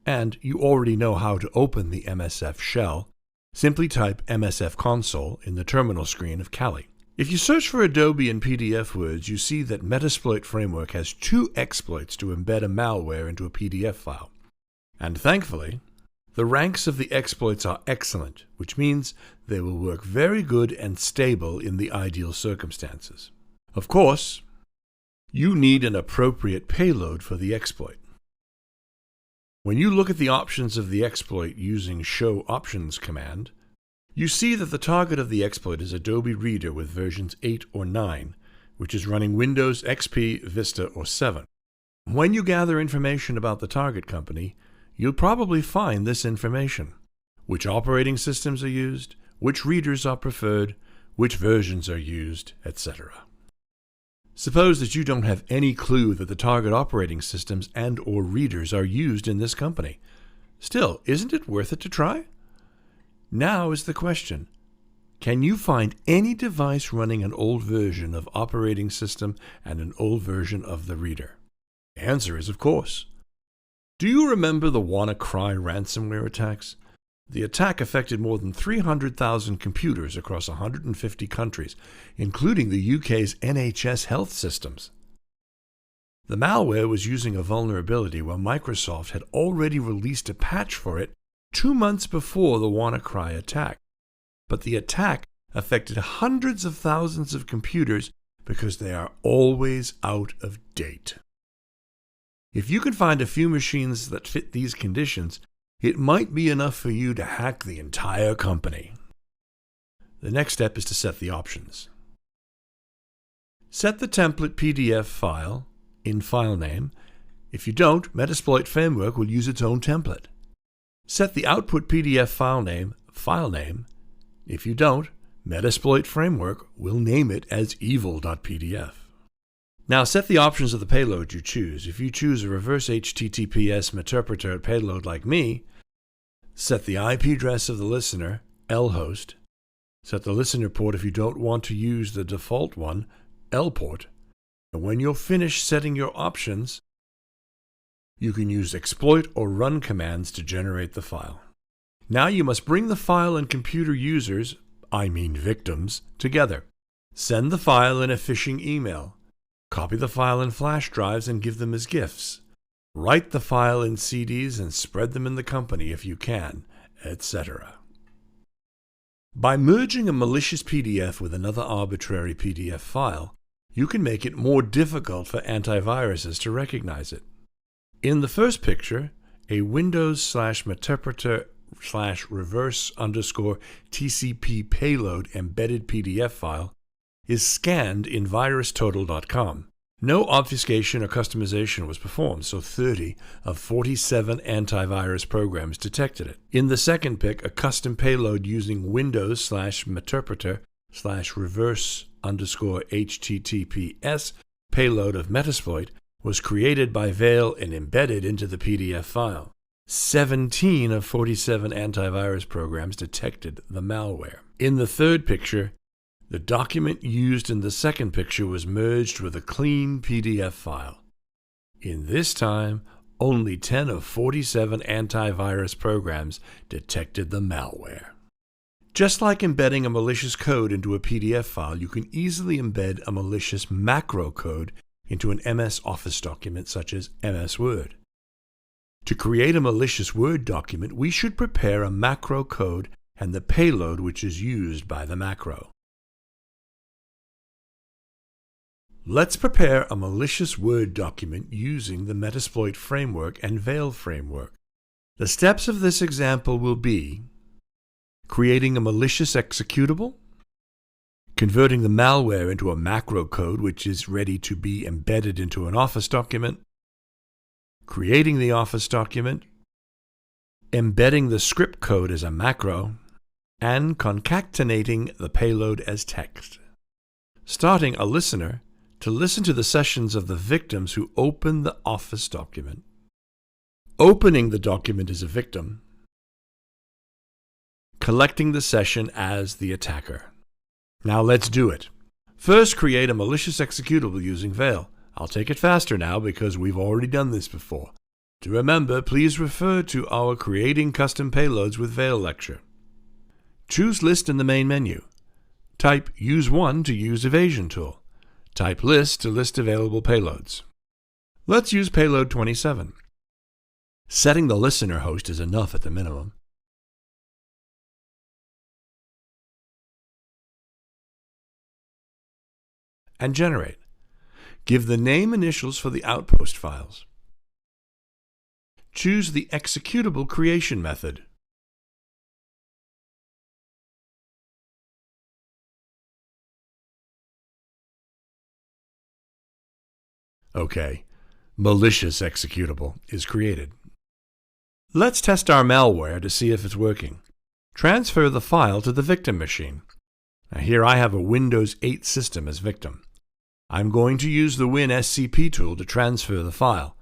and you already know how to open the MSF shell, simply type MSF console in the terminal screen of Kali. If you search for Adobe in PDF words, you see that Metasploit framework has 2 exploits to embed a malware into a PDF file. And thankfully, the ranks of the exploits are excellent, which means they will work very good and stable in the ideal circumstances. Of course, you need an appropriate payload for the exploit. When you look at the options of the exploit using show options command, you see that the target of the exploit is Adobe Reader with versions 8 or 9, which is running Windows, XP, Vista, or 7. When you gather information about the target company, you'll probably find this information: which operating systems are used, which readers are preferred, which versions are used, etc. Suppose that you don't have any clue that the target operating systems and/or readers are used in this company. Still, isn't it worth it to try? Now is the question: can you find any device running an old version of operating system and an old version of the reader? The answer is of course. Do you remember the WannaCry ransomware attacks? The attack affected more than 300,000 computers across 150 countries, including the UK's NHS health systems. The malware was using a vulnerability where Microsoft had already released a patch for it 2 months before the WannaCry attack. But the attack affected hundreds of thousands of computers because they are always out of date. If you can find a few machines that fit these conditions, it might be enough for you to hack the entire company. The next step is to set the options. Set the template PDF file in file name. If you don't, Metasploit framework will use its own template. Set the output PDF file name, file name. If you don't, Metasploit framework will name it as evil.pdf. Now set the options of the payload you choose. If you choose a reverse HTTPS interpreter payload like me, set the IP address of the listener, lhost. Set the listener port if you don't want to use the default one, lport. And when you're finished setting your options, you can use exploit or run commands to generate the file. Now you must bring the file and computer users, I mean victims, together. Send the file in a phishing email. Copy the file in flash drives and give them as gifts. Write the file in CDs and spread them in the company if you can, etc. By merging a malicious PDF with another arbitrary PDF file, you can make it more difficult for antiviruses to recognize it. In the first picture, a Windows/Meterpreter/reverse_TCP payload embedded PDF file is scanned in virustotal.com. No obfuscation or customization was performed, so 30 of 47 antivirus programs detected it. In the second pic, a custom payload using Windows/Meterpreter/reverse_HTTPS payload of Metasploit was created by Veil and embedded into the PDF file. 17 of 47 antivirus programs detected the malware. In the third picture, the document used in the second picture was merged with a clean PDF file. In this time, Only 10 of 47 antivirus programs detected the malware. Just like embedding a malicious code into a PDF file, you can easily embed a malicious macro code into an MS Office document such as MS Word. To create a malicious Word document, we should prepare a macro code and the payload which is used by the macro. Let's prepare a malicious Word document using the Metasploit framework and Veil framework. The steps of this example will be creating a malicious executable, converting the malware into a macro code which is ready to be embedded into an Office document, creating the Office document, embedding the script code as a macro, and concatenating the payload as text. Starting a listener to listen to the sessions of the victims who open the Office document. Opening the document as a victim. Collecting the session as the attacker. Now let's do it. First, create a malicious executable using Veil. I'll take it faster now because we've already done this before. To remember, please refer to our Creating Custom Payloads with Veil lecture. Choose List in the main menu. Type Use One to use Evasion tool. Type List to list available payloads. Let's use Payload 27. Setting the listener host is enough at the minimum. And generate. Give the name initials for the outpost files. Choose the executable creation method. Okay, malicious executable is created. Let's test our malware to see if it's working. Transfer the file to the victim machine. Now here I have a Windows 8 system as victim. I'm going to use the WinSCP tool to transfer the file.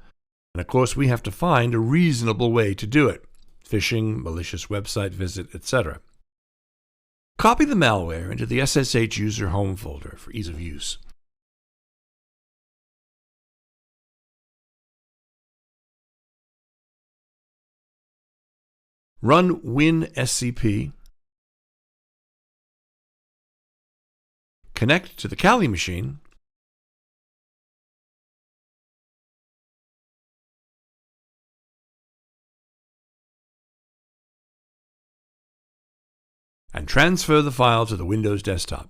And of course we have to find a reasonable way to do it. Phishing, malicious website visit, etc. Copy the malware into the SSH user home folder for ease of use. Run WinSCP. Connect to the Kali machine. And transfer the file to the Windows desktop.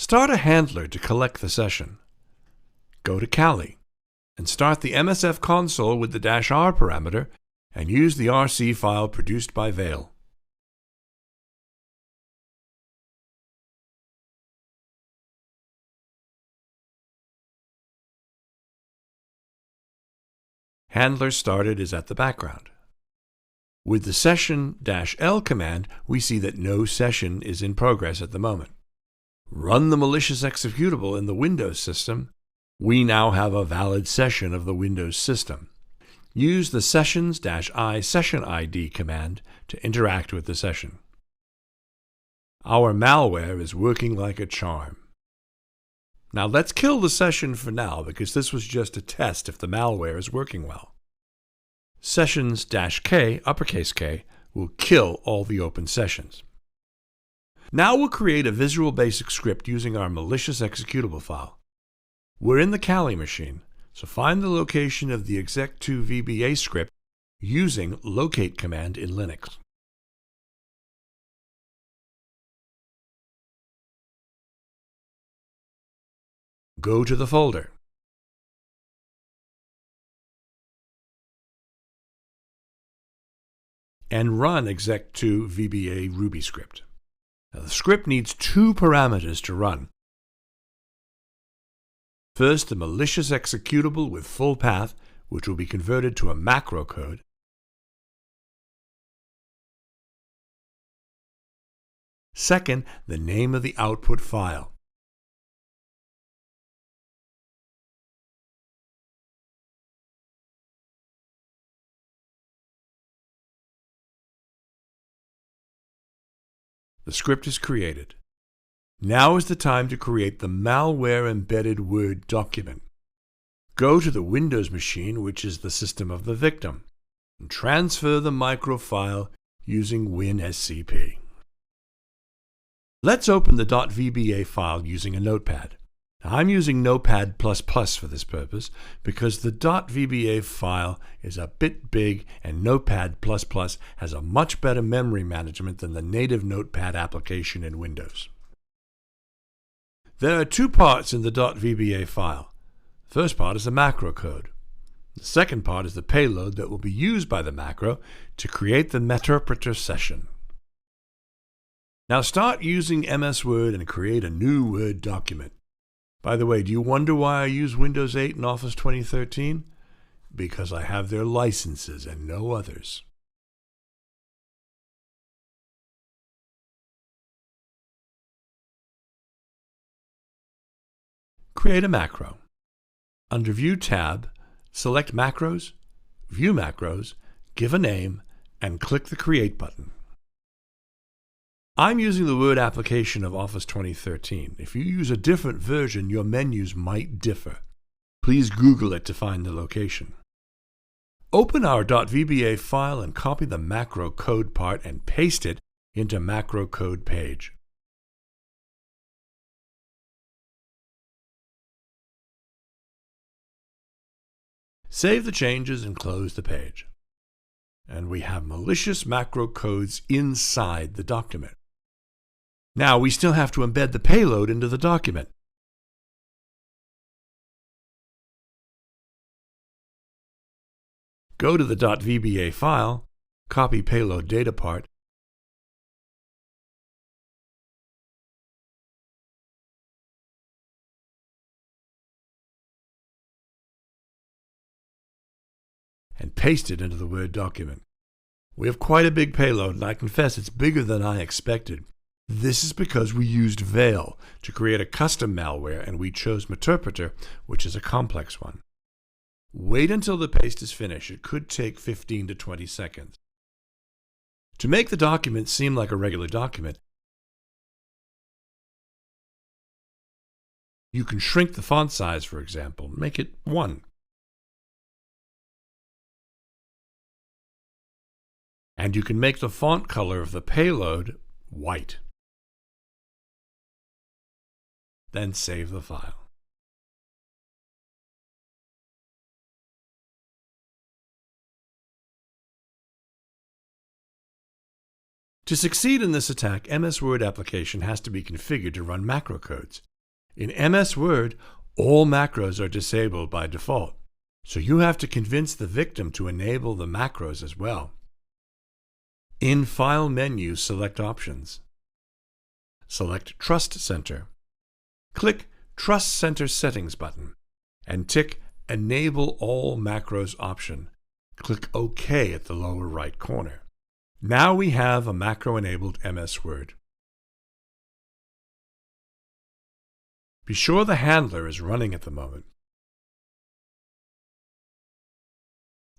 Start a handler to collect the session. Go to Kali and start the MSF console with the -r parameter and use the RC file produced by Veil. Handler started is at the background. With the session-l command, we see that no session is in progress at the moment. Run the malicious executable in the Windows system. We now have a valid session of the Windows system. Use the sessions-i session ID command to interact with the session. Our malware is working like a charm. Now let's kill the session for now because this was just a test if the malware is working well. Sessions-k, uppercase K, will kill all the open sessions. Now we'll create a Visual Basic script using our malicious executable file. We're in the Kali machine, so find the location of the exec2 VBA script using locate command in Linux. Go to the folder. And run exec2 VBA Ruby script. Now the script needs two parameters to run. First, the malicious executable with full path, which will be converted to a macro code. Second, the name of the output file. The script is created. Now is the time to create the malware-embedded Word document. Go to the Windows machine, which is the system of the victim, and transfer the microfile using WinSCP. Let's open the .vba file using a notepad. Now, I'm using Notepad++ for this purpose because the .vba file is a bit big and Notepad++ has a much better memory management than the native Notepad application in Windows. There are two parts in the .vba file. The first part is the macro code. The second part is the payload that will be used by the macro to create the meterpreter session. Now start using MS Word and create a new Word document. By the way, do you wonder why I use Windows 8 and Office 2013? Because I have their licenses and no others. Create a macro. Under View tab, select Macros, View Macros, give a name, and click the Create button. I'm using the Word application of Office 2013. If you use a different version, your menus might differ. Please Google it to find the location. Open our .vba file and copy the macro code part and paste it into macro code page. Save the changes and close the page. And we have malicious macro codes inside the document. Now we still have to embed the payload into the document. Go to the .vba file, copy payload data part, and paste it into the Word document. We have quite a big payload, and I confess it's bigger than I expected. This is because we used Veil to create a custom malware, and we chose Meterpreter, which is a complex one. Wait until the paste is finished. It could take 15 to 20 seconds. To make the document seem like a regular document, you can shrink the font size, for example, make it 1. And you can make the font color of the payload white. Then save the file. To succeed in this attack, MS Word application has to be configured to run macro codes. In MS Word, all macros are disabled by default, so you have to convince the victim to enable the macros as well. In File menu, select Options. Select Trust Center. Click Trust Center Settings button and tick Enable All Macros option. Click OK at the lower right corner. Now we have a macro-enabled MS Word. Be sure the handler is running at the moment.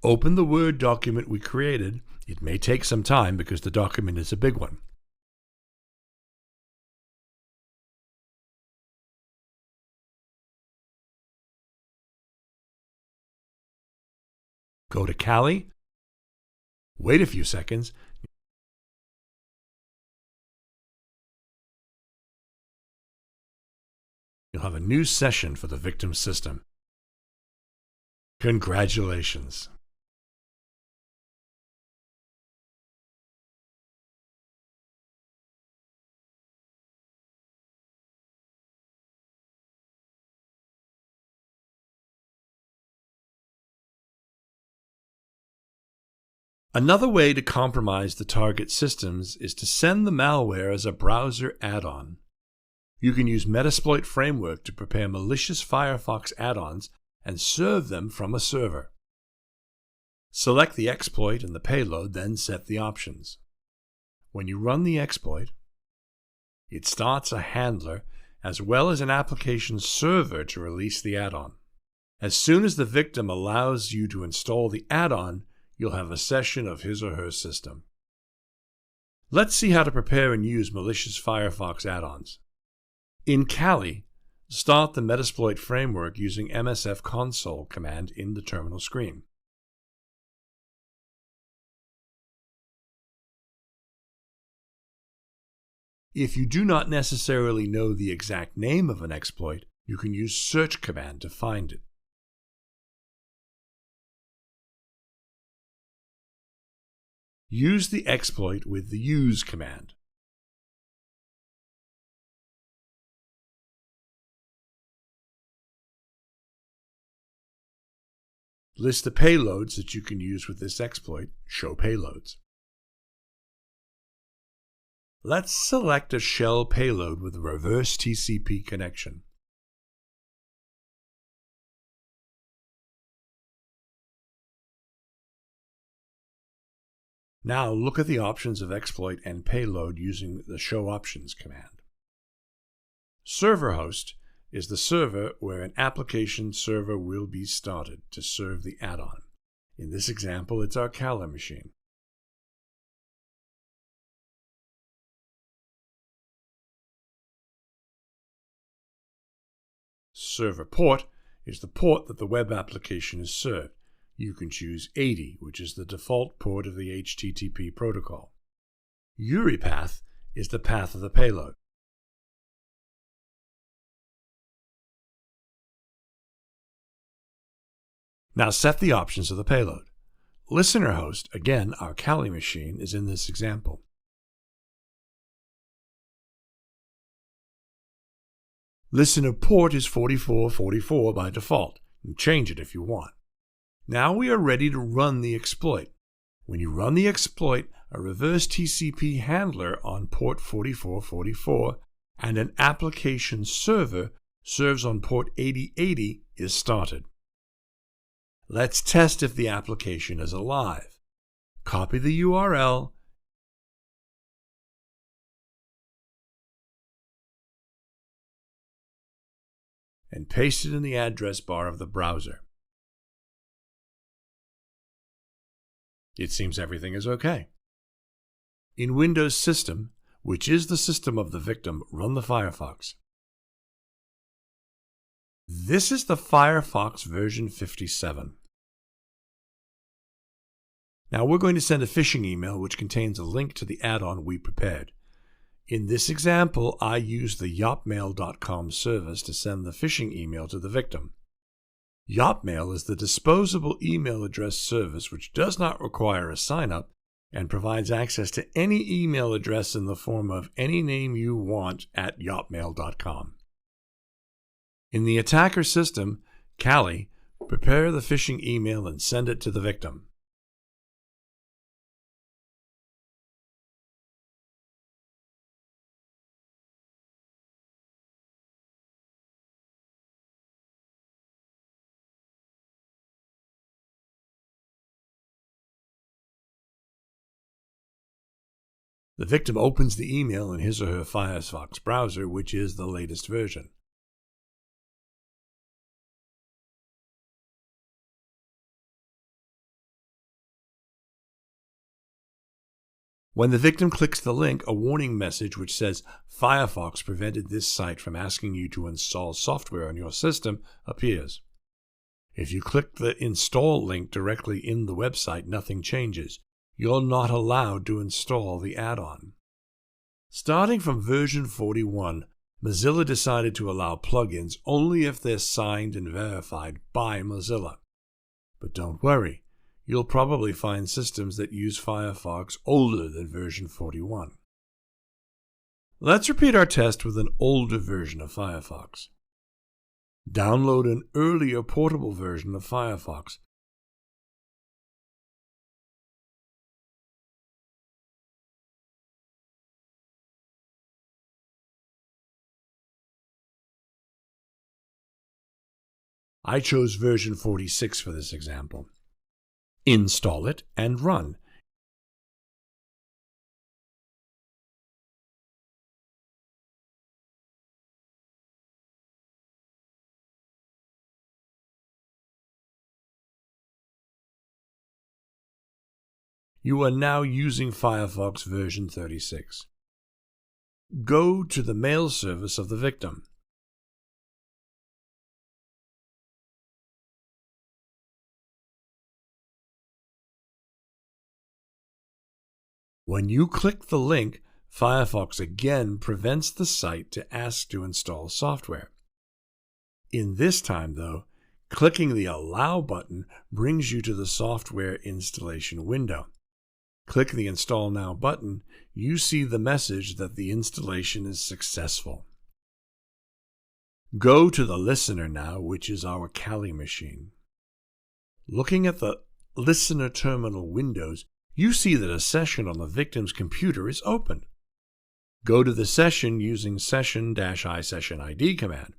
Open the Word document we created. It may take some time because the document is a big one. Go to Kali, wait a few seconds, you'll have a new session for the victim system. Congratulations! Another way to compromise the target systems is to send the malware as a browser add-on. You can use Metasploit Framework to prepare malicious Firefox add-ons and serve them from a server. Select the exploit and the payload, then set the options. When you run the exploit, it starts a handler as well as an application server to release the add-on. As soon as the victim allows you to install the add-on, you'll have a session of his or her system. Let's see how to prepare and use malicious Firefox add-ons. In Kali, start the Metasploit framework using MSF console command in the terminal screen. If you do not necessarily know the exact name of an exploit, you can use search command to find it. Use the exploit with the use command. List the payloads that you can use with this exploit. Show payloads. Let's select a shell payload with a reverse TCP connection. Now look at the options of exploit and payload using the show options command. Server host is the server where an application server will be started to serve the add-on. In this example, it's our Kali machine. Server port is the port that the web application is served. You can choose 80, which is the default port of the HTTP protocol. URI path is the path of the payload. Now set the options of the payload. Listener host, again our Kali machine, is in this example. Listener port is 4444 by default. You can change it if you want. Now we are ready to run the exploit. When you run the exploit, a reverse TCP handler on port 4444 and an application server serves on port 8080 is started. Let's test if the application is alive. Copy the URL and paste it in the address bar of the browser. It seems everything is okay. In Windows System, which is the system of the victim, run the Firefox. This is the Firefox version 57. Now we're going to send a phishing email which contains a link to the add-on we prepared. In this example, I used the yopmail.com service to send the phishing email to the victim. Yopmail is the disposable email address service which does not require a sign-up and provides access to any email address in the form of any name you want at yopmail.com. In the attacker system, Kali, prepare the phishing email and send it to the victim. The victim opens the email in his or her Firefox browser, which is the latest version. When the victim clicks the link, a warning message which says Firefox prevented this site from asking you to install software on your system appears. If you click the install link directly in the website, nothing changes. You're not allowed to install the add-on. Starting from version 41, Mozilla decided to allow plugins only if they're signed and verified by Mozilla. But don't worry, you'll probably find systems that use Firefox older than version 41. Let's repeat our test with an older version of Firefox. Download an earlier portable version of Firefox. I chose version 46 for this example. Install it and run. You are now using Firefox version 36. Go to the mail service of the victim. When you click the link, Firefox again prevents the site to ask to install software. In this time, though, clicking the Allow button brings you to the software installation window. Click the Install Now button, you see the message that the installation is successful. Go to the listener now, which is our Kali machine. Looking at the listener terminal windows, you see that a session on the victim's computer is open. Go to the session using session-isessionid command.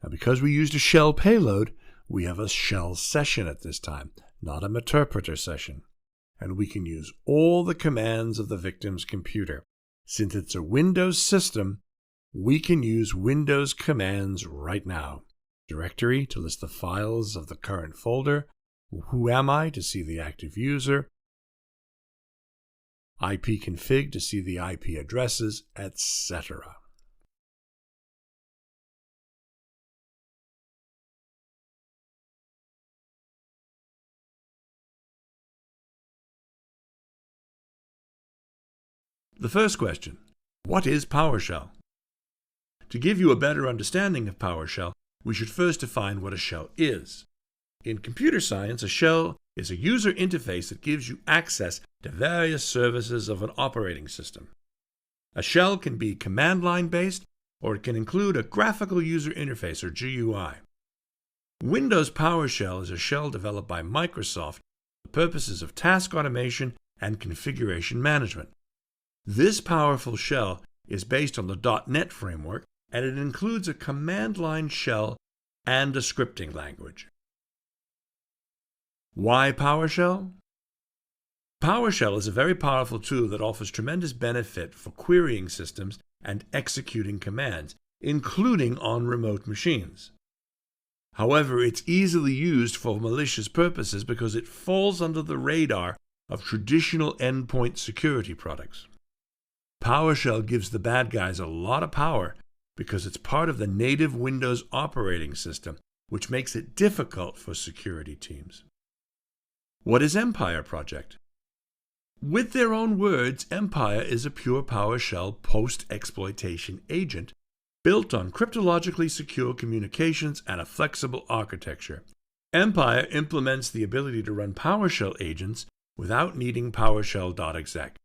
Now, because we used a shell payload, we have a shell session at this time, not an interpreter session. And we can use all the commands of the victim's computer. Since it's a Windows system, we can use Windows commands right now. Directory to list the files of the current folder. Who am I to see the active user. ipconfig to see the IP addresses, etc. The first question, what is PowerShell? To give you a better understanding of PowerShell, we should first define what a shell is. In computer science, a shell is a user interface that gives you access to various services of an operating system. A shell can be command line based, or it can include a graphical user interface or GUI. Windows PowerShell is a shell developed by Microsoft for the purposes of task automation and configuration management. This powerful shell is based on the .NET framework, and it includes a command line shell and a scripting language. Why PowerShell? PowerShell is a very powerful tool that offers tremendous benefit for querying systems and executing commands, including on remote machines. However, it's easily used for malicious purposes because it falls under the radar of traditional endpoint security products. PowerShell gives the bad guys a lot of power because it's part of the native Windows operating system, which makes it difficult for security teams. What is Empire Project? With their own words, Empire is a pure PowerShell post-exploitation agent built on cryptologically secure communications and a flexible architecture. Empire implements the ability to run PowerShell agents without needing PowerShell.exec.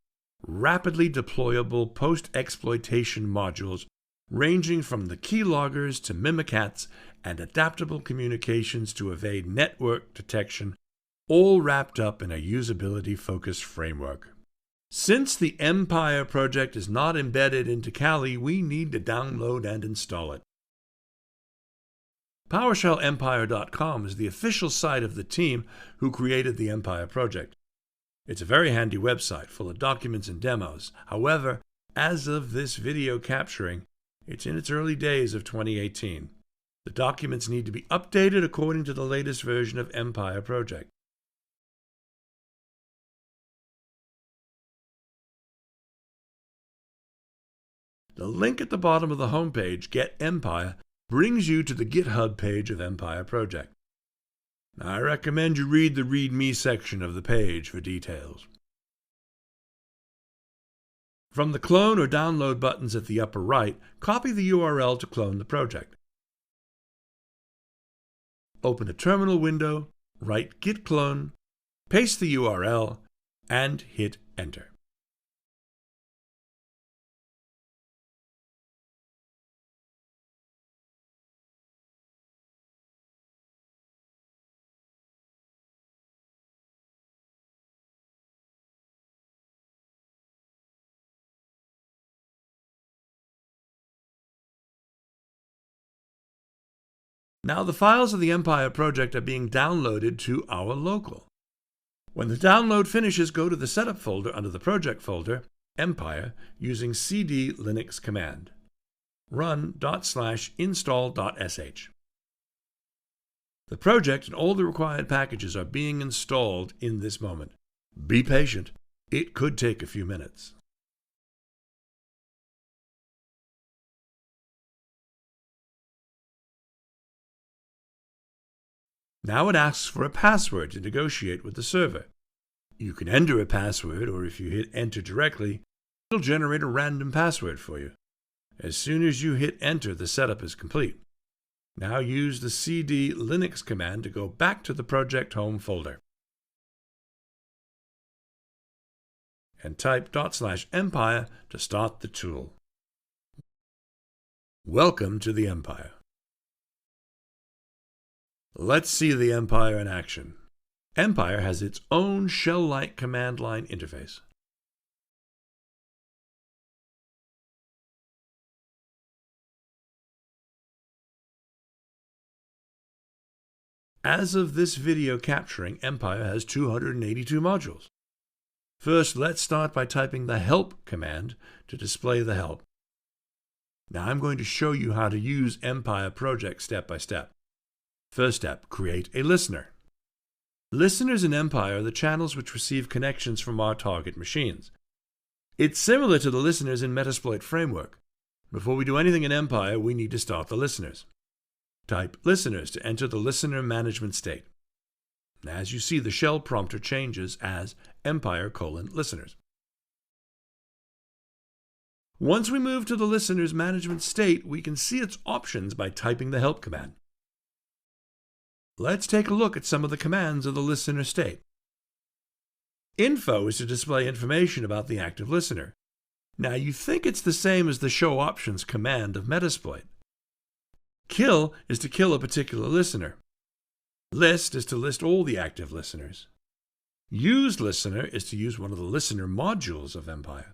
Rapidly deployable post-exploitation modules ranging from the keyloggers to mimikatz and adaptable communications to evade network detection, all wrapped up in a usability-focused framework. Since the Empire project is not embedded into Kali, we need to download and install it. PowerShellEmpire.com is the official site of the team who created the Empire project. It's a very handy website full of documents and demos. However, as of this video capturing, it's in its early days of 2018. The documents need to be updated according to the latest version of Empire Project. The link at the bottom of the homepage, Get Empire, brings you to the GitHub page of Empire Project. I recommend you read the README section of the page for details. From the clone or download buttons at the upper right, copy the URL to clone the project. Open a terminal window, write git clone, paste the URL, and hit enter. Now the files of the Empire project are being downloaded to our local. When the download finishes, go to the Setup folder under the Project folder, Empire, using cd Linux command. Run /install.sh. The project and all the required packages are being installed in this moment. Be patient. It could take a few minutes. Now it asks for a password to negotiate with the server. You can enter a password, or if you hit enter directly, it'll generate a random password for you. As soon as you hit enter, the setup is complete. Now use the cd Linux command to go back to the project home folder. And type /empire to start the tool. Welcome to the Empire. Let's see the Empire in action. Empire has its own shell-like command line interface. As of this video capturing, Empire has 282 modules. First, let's start by typing the help command to display the help. Now I'm going to show you how to use Empire project step by step. First step, create a listener. Listeners in Empire are the channels which receive connections from our target machines. It's similar to the listeners in Metasploit framework. Before we do anything in Empire, we need to start the listeners. Type listeners to enter the listener management state. As you see, the shell prompter changes as Empire:listeners. Once we move to the listener's management state, we can see its options by typing the help command. Let's take a look at some of the commands of the listener state. Info is to display information about the active listener. Now you think it's the same as the show options command of Metasploit. Kill is to kill a particular listener. List is to list all the active listeners. Use listener is to use one of the listener modules of Empire.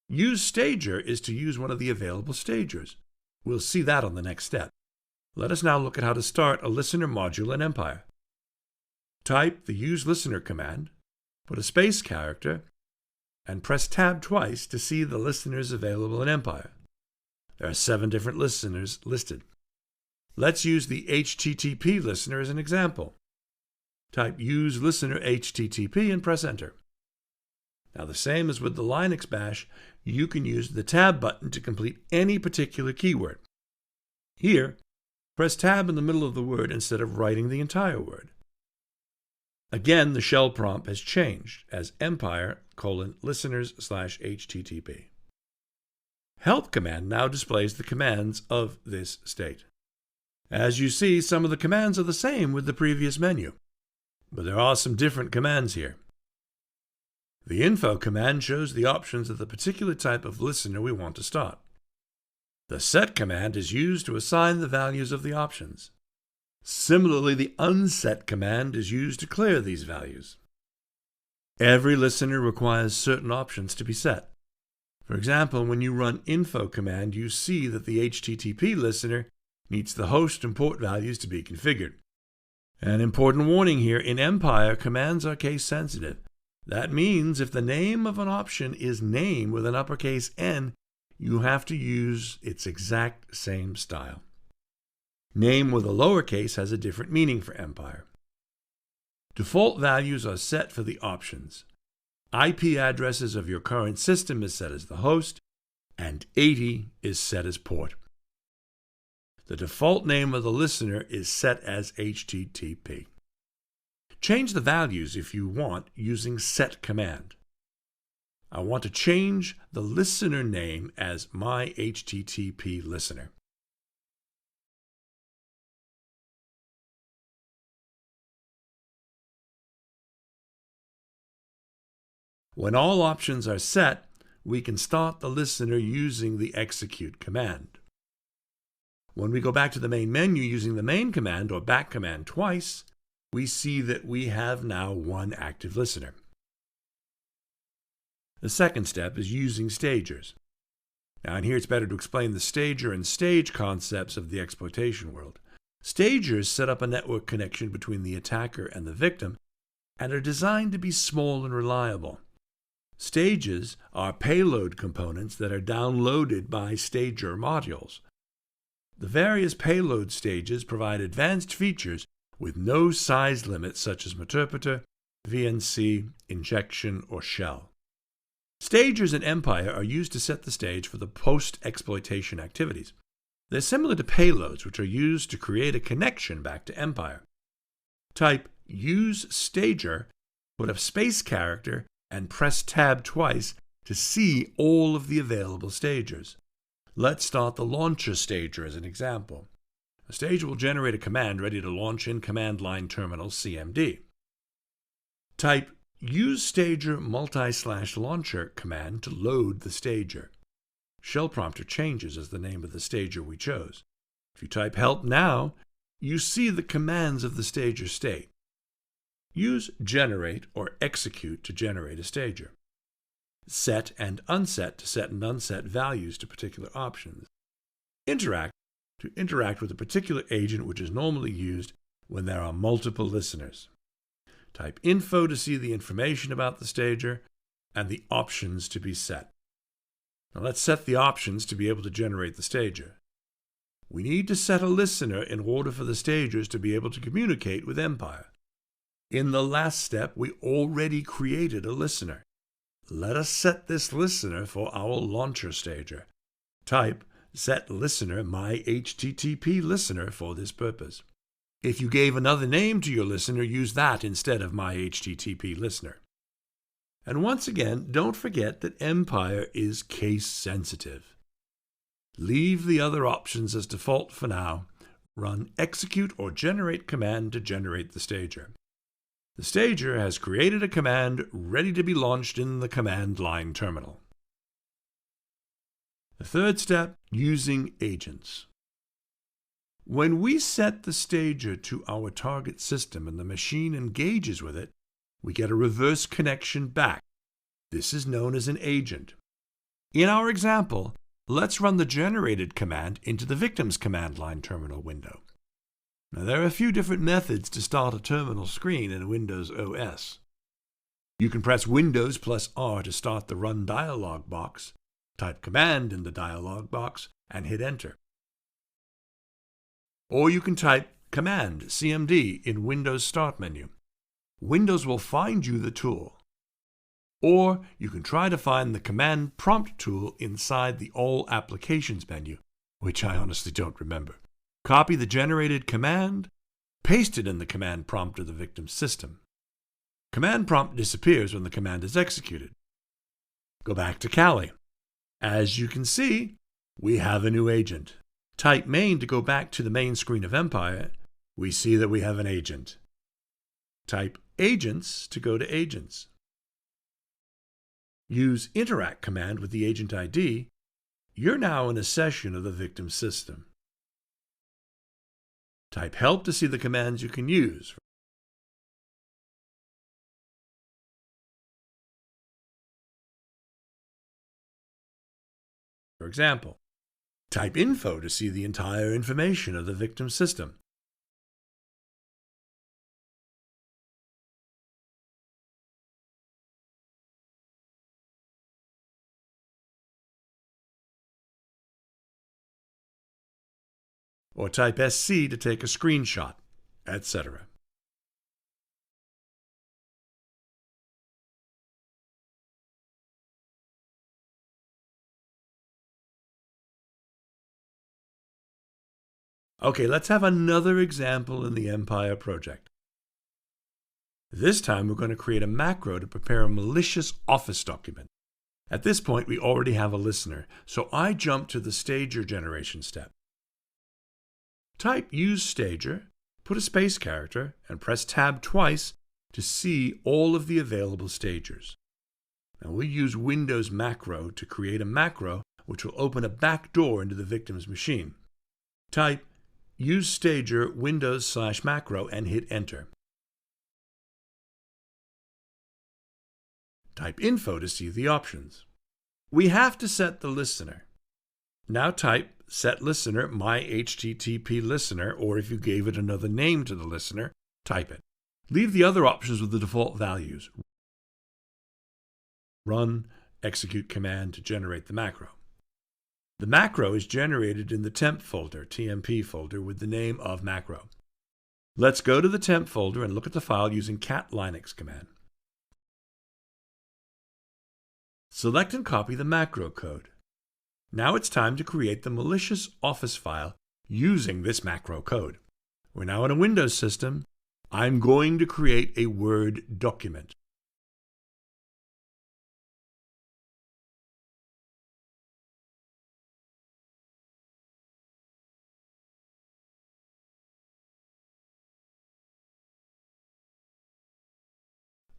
Use stager is to use one of the available stagers. We'll see that on the next step. Let us now look at how to start a listener module in Empire. Type the use listener command, put a space character, and press tab twice to see the listeners available in Empire. There are 7 different listeners listed. Let's use the HTTP listener as an example. Type use listener HTTP and press enter. Now the same as with the Linux bash, you can use the tab button to complete any particular keyword. Here, press tab in the middle of the word instead of writing the entire word. Again, the shell prompt has changed as Empire:listeners/HTTP. Help command now displays the commands of this state. As you see, some of the commands are the same with the previous menu, but there are some different commands here. The info command shows the options of the particular type of listener we want to start. The set command is used to assign the values of the options. Similarly, the unset command is used to clear these values. Every listener requires certain options to be set. For example, when you run info command, you see that the HTTP listener needs the host and port values to be configured. An important warning here, in Empire, commands are case sensitive. That means if the name of an option is name with an uppercase N, you have to use its exact same style. Name with a lowercase has a different meaning for Empire. Default values are set for the options. IP addresses of your current system is set as the host, and 80 is set as port. The default name of the listener is set as HTTP. Change the values if you want using set command. I want to change the listener name as my HTTP listener. When all options are set, we can start the listener using the execute command. When we go back to the main menu using the main command or back command twice, we see that we have now one active listener. The second step is using stagers. Now, in here it's better to explain the stager and stage concepts of the exploitation world. Stagers set up a network connection between the attacker and the victim and are designed to be small and reliable. Stages are payload components that are downloaded by stager modules. The various payload stages provide advanced features with no size limits such as interpreter, VNC, injection, or shell. Stagers in Empire are used to set the stage for the post-exploitation activities. They're similar to payloads, which are used to create a connection back to Empire. Type use stager, put a space character, and press tab twice to see all of the available stagers. Let's start the launcher stager as an example. A stager will generate a command ready to launch in command line terminal CMD. Type use stager multi/launcher command to load the stager. Shell prompter changes as the name of the stager we chose. If you type help now, you see the commands of the stager state. Use generate or execute to generate a stager. Set and unset to set and unset values to particular options. Interact to interact with a particular agent which is normally used when there are multiple listeners. Type info to see the information about the stager and the options to be set. Now let's set the options to be able to generate the stager. We need to set a listener in order for the stagers to be able to communicate with Empire. In the last step, we already created a listener. Let us set this listener for our launcher stager. Type set listener my HTTP listener for this purpose. If you gave another name to your listener, use that instead of my HTTP listener. And once again, don't forget that Empire is case sensitive. Leave the other options as default for now. Run execute or generate command to generate the stager. The stager has created a command ready to be launched in the command line terminal. The third step, using agents. When we set the stager to our target system and the machine engages with it, we get a reverse connection back. This is known as an agent. In our example, let's run the generated command into the victim's command line terminal window. Now, there are a few different methods to start a terminal screen in Windows OS. You can press Windows plus R to start the Run dialog box, type Command in the dialog box, and hit Enter. Or you can type Command CMD in Windows Start menu. Windows will find you the tool. Or you can try to find the Command Prompt tool inside the All Applications menu, which I honestly don't remember. Copy the generated command, paste it in the command prompt of the victim's system. Command prompt disappears when the command is executed. Go back to Kali. As you can see, we have a new agent. Type main to go back to the main screen of Empire. We see that we have an agent. Type agents to go to agents. Use interact command with the agent ID. You're now in a session of the victim system. Type help to see the commands you can use. For example, type info to see the entire information of the victim system. Or type SC to take a screenshot, etc. Okay, let's have another example in the Empire project. This time we're going to create a macro to prepare a malicious Office document. At this point, we already have a listener, so I jump to the stager generation step. Type use stager, put a space character, and press tab twice to see all of the available stagers. Now we use Windows macro to create a macro which will open a back door into the victim's machine. Type use stager Windows/macro and hit Enter. Type info to see the options. We have to set the listener. Now type set listener my HTTP listener, or if you gave it another name to the listener, type it. Leave the other options with the default values. Run execute command to generate the macro. The macro is generated in the temp folder, TMP folder, with the name of macro. Let's go to the temp folder and look at the file using cat linux command. Select and copy the macro code. Now it's time to create the malicious Office file using this macro code. We're now in a Windows system. I'm going to create a Word document.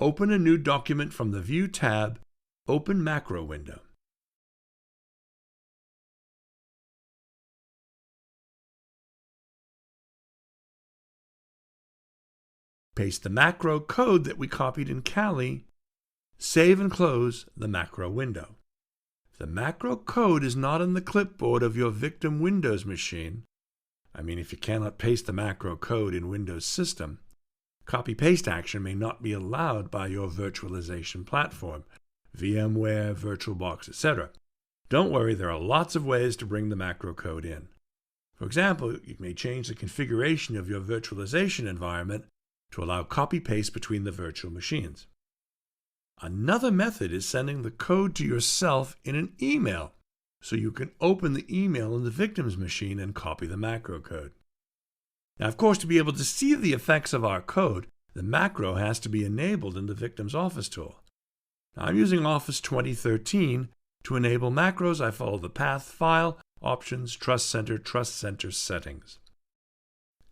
Open a new document from the View tab. Open Macro window. Paste the macro code that we copied in Kali. Save and close the macro window. If the macro code is not in the clipboard of your victim Windows machine, if you cannot paste the macro code in Windows system, copy-paste action may not be allowed by your virtualization platform, VMware, VirtualBox, etc. Don't worry, there are lots of ways to bring the macro code in. For example, you may change the configuration of your virtualization environment to allow copy-paste between the virtual machines. Another method is sending the code to yourself in an email, so you can open the email in the victim's machine and copy the macro code. Now, of course, to be able to see the effects of our code, the macro has to be enabled in the victim's Office tool. Now, I'm using Office 2013. To enable macros, I follow the path File, Options, Trust Center Settings,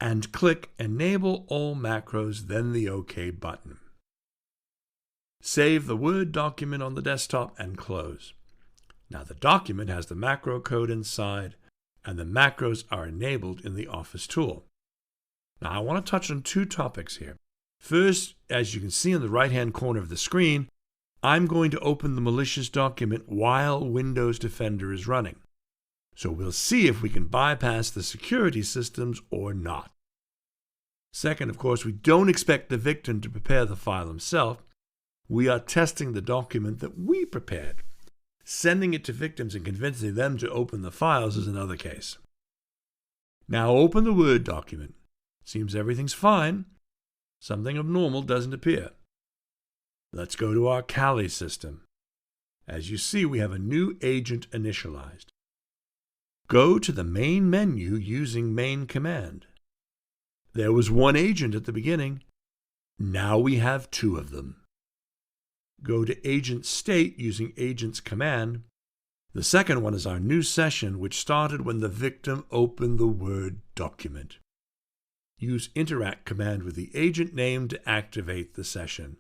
and click Enable All Macros, then the OK button. Save the Word document on the desktop and close. Now the document has the macro code inside, and the macros are enabled in the Office tool. Now I want to touch on two topics here. First, as you can see in the right-hand corner of the screen, I'm going to open the malicious document while Windows Defender is running. So we'll see if we can bypass the security systems or not. Second, of course, we don't expect the victim to prepare the file himself. We are testing the document that we prepared. Sending it to victims and convincing them to open the files is another case. Now open the Word document. Seems everything's fine. Something abnormal doesn't appear. Let's go to our Kali system. As you see, we have a new agent initialized. Go to the main menu using main command. There was one agent at the beginning. Now we have two of them. Go to agent state using agent's command. The second one is our new session, which started when the victim opened the Word document. Use interact command with the agent name to activate the session.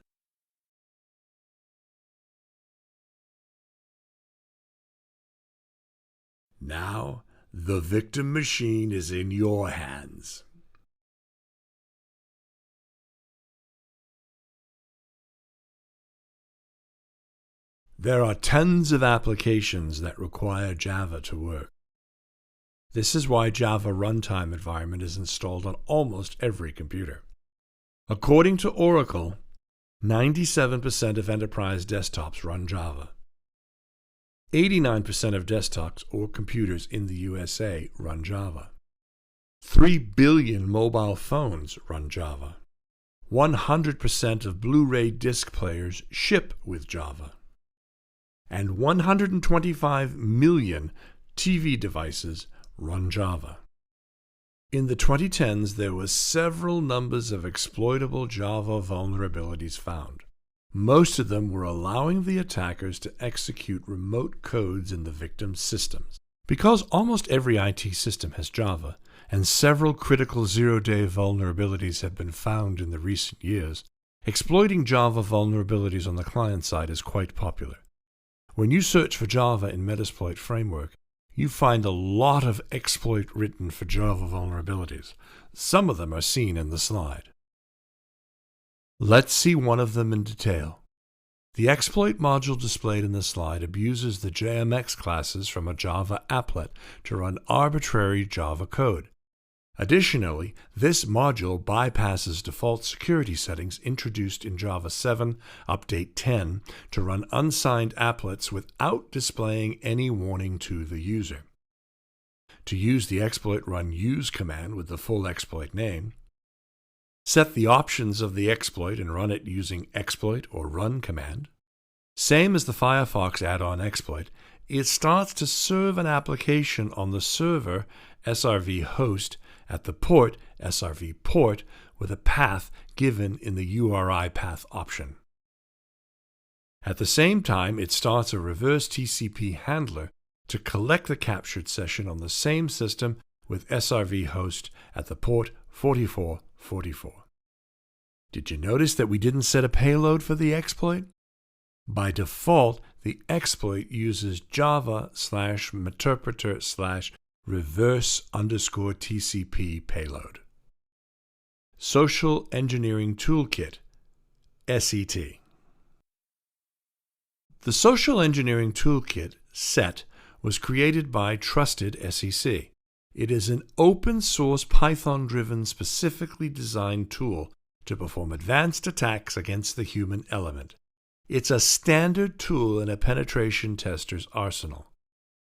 Now, the victim machine is in your hands. There are tons of applications that require Java to work. This is why Java Runtime Environment is installed on almost every computer. According to Oracle, 97% of enterprise desktops run Java. 89% of desktops or computers in the USA run Java. 3 billion mobile phones run Java. 100% of Blu-ray disc players ship with Java. And 125 million TV devices run Java. In the 2010s, there were several numbers of exploitable Java vulnerabilities found. Most of them were allowing the attackers to execute remote codes in the victim's systems. Because almost every IT system has Java, and several critical zero-day vulnerabilities have been found in the recent years, exploiting Java vulnerabilities on the client side is quite popular. When you search for Java in Metasploit framework, you find a lot of exploit written for Java vulnerabilities. Some of them are seen in the slide. Let's see one of them in detail. The exploit module displayed in the slide abuses the JMX classes from a Java applet to run arbitrary Java code. Additionally, this module bypasses default security settings introduced in Java 7 Update 10 to run unsigned applets without displaying any warning to the user. To use the exploit, run use command with the full exploit name. Set the options of the exploit and run it using exploit or run command. Same as the Firefox add-on exploit, it starts to serve an application on the server SRV host at the port SRV port with a path given in the URI path option. At the same time, it starts a reverse TCP handler to collect the captured session on the same system with SRV host at the port 4444. Did you notice that we didn't set a payload for the exploit? By default, the exploit uses java/meterpreter/reverse_TCP payload. Social Engineering Toolkit, SET. The Social Engineering Toolkit, SET, was created by Trusted SEC. It is an open-source Python-driven, specifically designed tool to perform advanced attacks against the human element. It's a standard tool in a penetration tester's arsenal.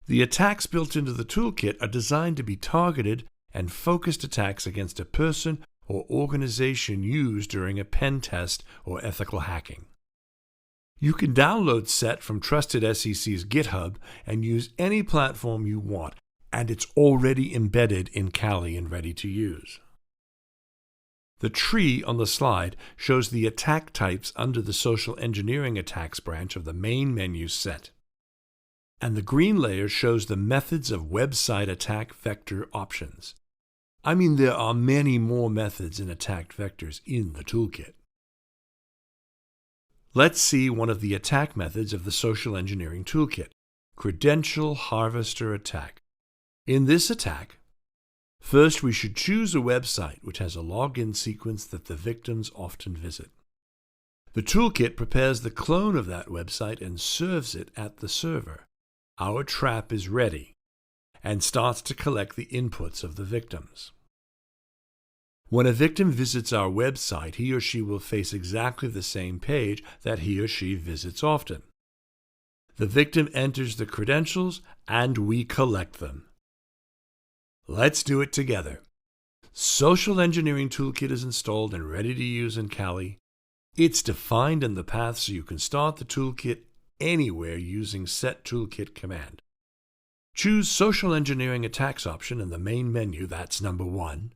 The attacks built into the toolkit are designed to be targeted and focused attacks against a person or organization used during a pen test or ethical hacking. You can download SET from Trusted SEC's GitHub and use any platform you want, and it's already embedded in Kali and ready to use. The tree on the slide shows the attack types under the Social Engineering Attacks branch of the main menu SET. And the green layer shows the methods of website attack vector options. I mean, there are many more methods and attack vectors in the toolkit. Let's see one of the attack methods of the Social Engineering Toolkit, Credential Harvester Attack. In this attack, first we should choose a website which has a login sequence that the victims often visit. The toolkit prepares the clone of that website and serves it at the server. Our trap is ready and starts to collect the inputs of the victims. When a victim visits our website, he or she will face exactly the same page that he or she visits often. The victim enters the credentials and we collect them. Let's do it together. Social Engineering Toolkit is installed and ready to use in Kali. It's defined in the path so you can start the toolkit anywhere using set toolkit command. Choose Social Engineering Attacks option in the main menu, that's number 1.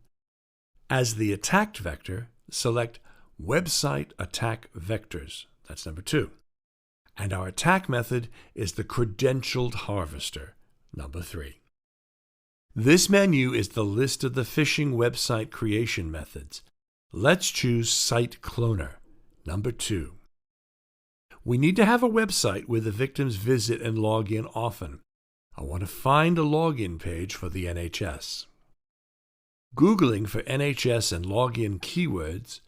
As the attacked vector, select Website Attack Vectors, that's number 2. And our attack method is the Credentialed Harvester, number 3. This menu is the list of the phishing website creation methods. Let's choose Site Cloner, number 2. We need to have a website where the victims visit and log in often. I want to find a login page for the NHS. Googling for NHS and login keywords,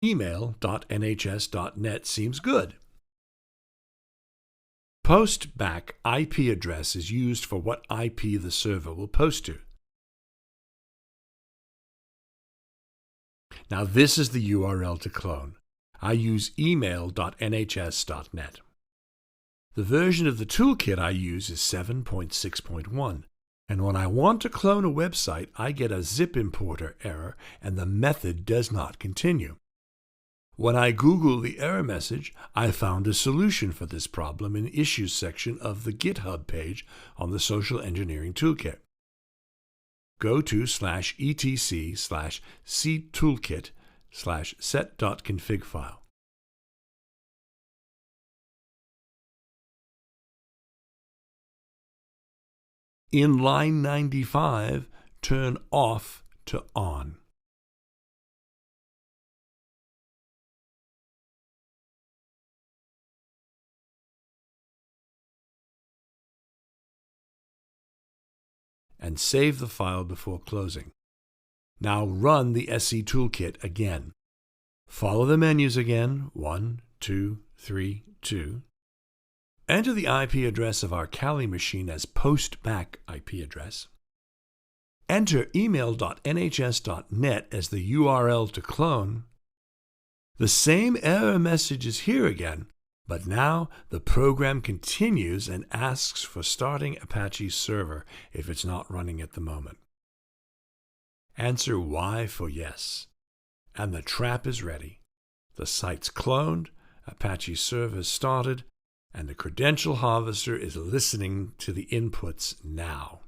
email.nhs.net seems good. Postback IP address is used for what IP the server will post to. Now this is the URL to clone. I use email.nhs.net. The version of the toolkit I use is 7.6.1, and when I want to clone a website, I get a zip importer error and the method does not continue. When I Google the error message, I found a solution for this problem in the Issues section of the GitHub page on the Social Engineering Toolkit. Go to /etc/ctoolkit/set.config file. In line 95, turn off to on. And save the file before closing. Now run the SE toolkit again. Follow the menus again, 1, 2, 3, 2. Enter the IP address of our Kali machine as postback IP address. Enter email.nhs.net as the URL to clone. The same error message is here again, But now the program continues and asks for starting Apache's server if it's not running at the moment. Answer Y for yes, and the trap is ready. The site's cloned, Apache's server is started, and the credential harvester is listening to the inputs now.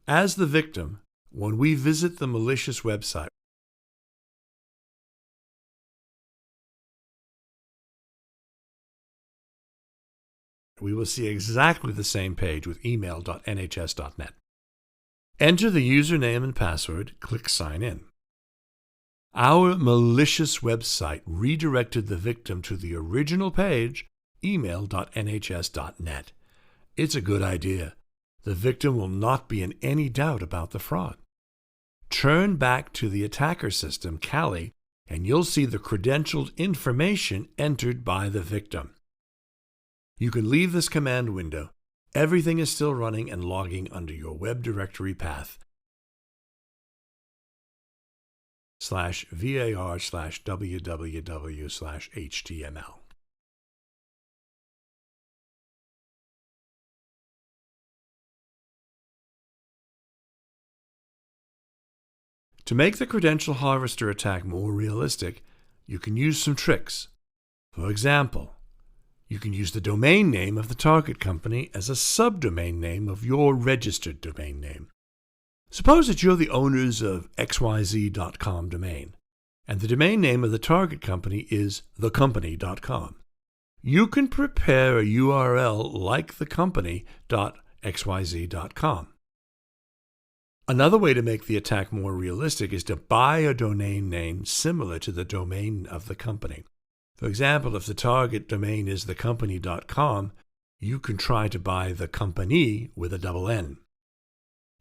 As the victim, when we visit the malicious website, we will see exactly the same page with email.nhs.net. Enter the username and password, click Sign In. Our malicious website redirected the victim to the original page, email.nhs.net. It's a good idea. The victim will not be in any doubt about the fraud. Turn back to the attacker system, Kali, and you'll see the credentialed information entered by the victim. You can leave this command window. Everything is still running and logging under your web directory path /var/www/html. To make the credential harvester attack more realistic, you can use some tricks. For example, you can use the domain name of the target company as a subdomain name of your registered domain name. Suppose that you're the owners of xyz.com domain, and the domain name of the target company is thecompany.com. You can prepare a URL like thecompany.xyz.com. Another way to make the attack more realistic is to buy a domain name similar to the domain of the company. For example, if the target domain is thecompany.com, you can try to buy the company with a double N.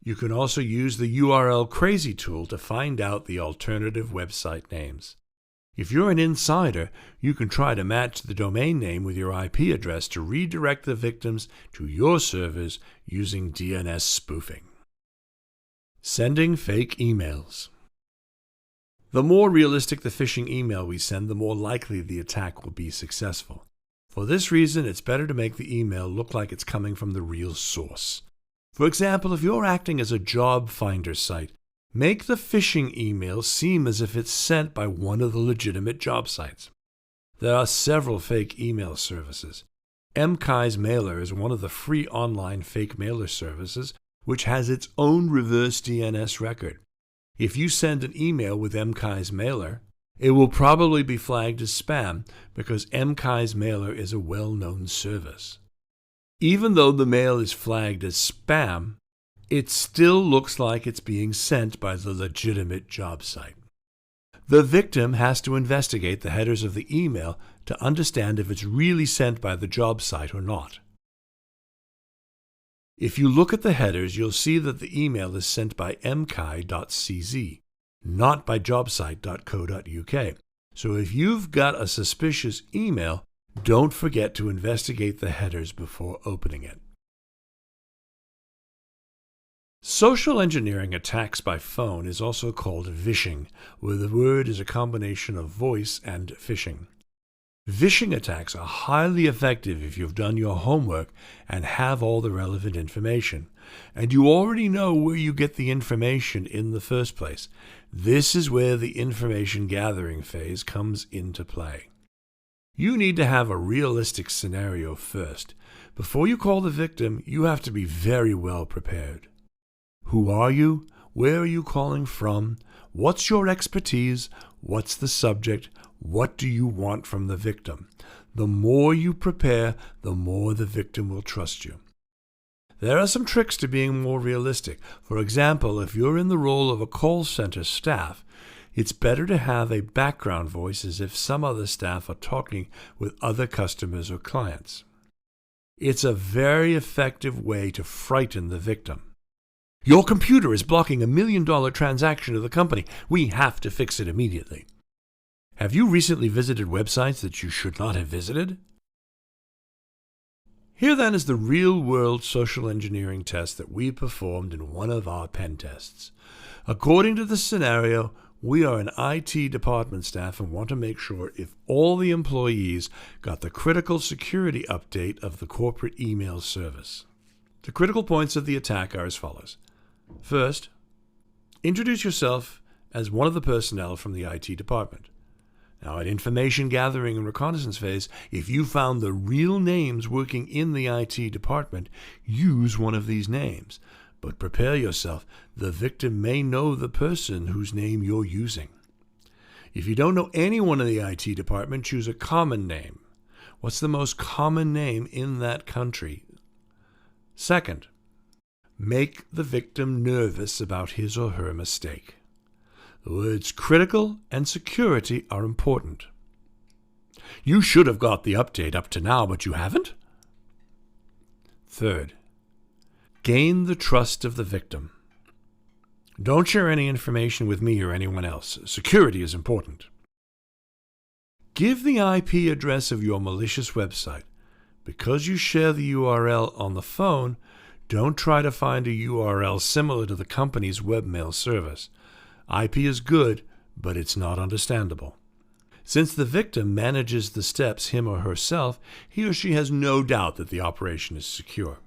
You can also use the URL Crazy tool to find out the alternative website names. If you're an insider, you can try to match the domain name with your IP address to redirect the victims to your servers using DNS spoofing. Sending fake emails. The more realistic the phishing email we send, the more likely the attack will be successful. For this reason, it's better to make the email look like it's coming from the real source. For example, if you're acting as a job finder site, make the phishing email seem as if it's sent by one of the legitimate job sites. There are several fake email services. MKai's Mailer is one of the free online fake mailer services, which has its own reverse DNS record. If you send an email with MKai's Mailer, it will probably be flagged as spam because MKai's Mailer is a well-known service. Even though the mail is flagged as spam, it still looks like it's being sent by the legitimate job site. The victim has to investigate the headers of the email to understand if it's really sent by the job site or not. If you look at the headers, you'll see that the email is sent by mkai.cz, not by jobsite.co.uk. So if you've got a suspicious email, don't forget to investigate the headers before opening it. Social engineering attacks by phone is also called vishing, where the word is a combination of voice and phishing. Vishing attacks are highly effective if you've done your homework and have all the relevant information, and you already know where you get the information in the first place. This is where the information gathering phase comes into play. You need to have a realistic scenario first. Before you call the victim, you have to be very well prepared. Who are you? Where are you calling from? What's your expertise? What's the subject? What do you want from the victim? The more you prepare, the more the victim will trust you. There are some tricks to being more realistic. For example, if you're in the role of a call center staff, it's better to have a background voice as if some other staff are talking with other customers or clients. It's a very effective way to frighten the victim. Your computer is blocking $1 million transaction to the company. We have to fix it immediately. Have you recently visited websites that you should not have visited? Here then is the real-world social engineering test that we performed in one of our pen tests. According to the scenario, We are an IT department staff and want to make sure if all the employees got the critical security update of the corporate email service. The critical points of the attack are as follows. First, introduce yourself as one of the personnel from the IT department. Now, at information gathering and reconnaissance phase, if you found the real names working in the IT department, use one of these names. But prepare yourself. The victim may know the person whose name you're using. If you don't know anyone in the IT department, choose a common name. What's the most common name in that country? Second, make the victim nervous about his or her mistake. The words critical and security are important. You should have got the update up to now, but you haven't? Third, gain the trust of the victim. Don't share any information with me or anyone else. Security is important. Give the IP address of your malicious website. Because you share the URL on the phone, don't try to find a URL similar to the company's webmail service. IP is good, but it's not understandable. Since the victim manages the steps him or herself, he or she has no doubt that the operation is secure.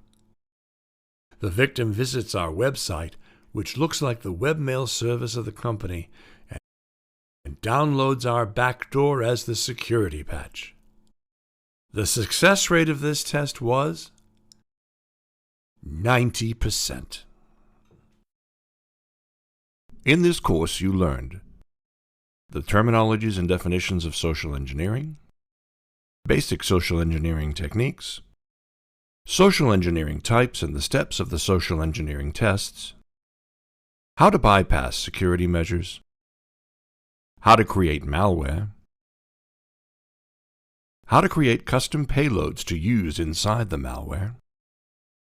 The victim visits our website, which looks like the webmail service of the company, and downloads our backdoor as the security patch. The success rate of this test was 90%. In this course, you learned the terminologies and definitions of social engineering, basic social engineering techniques, social engineering types and the steps of the social engineering tests, how to bypass security measures, how to create malware, how to create custom payloads to use inside the malware,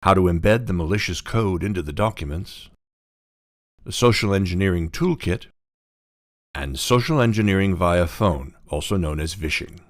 how to embed the malicious code into the documents, the social engineering toolkit, and social engineering via phone, also known as Vishing.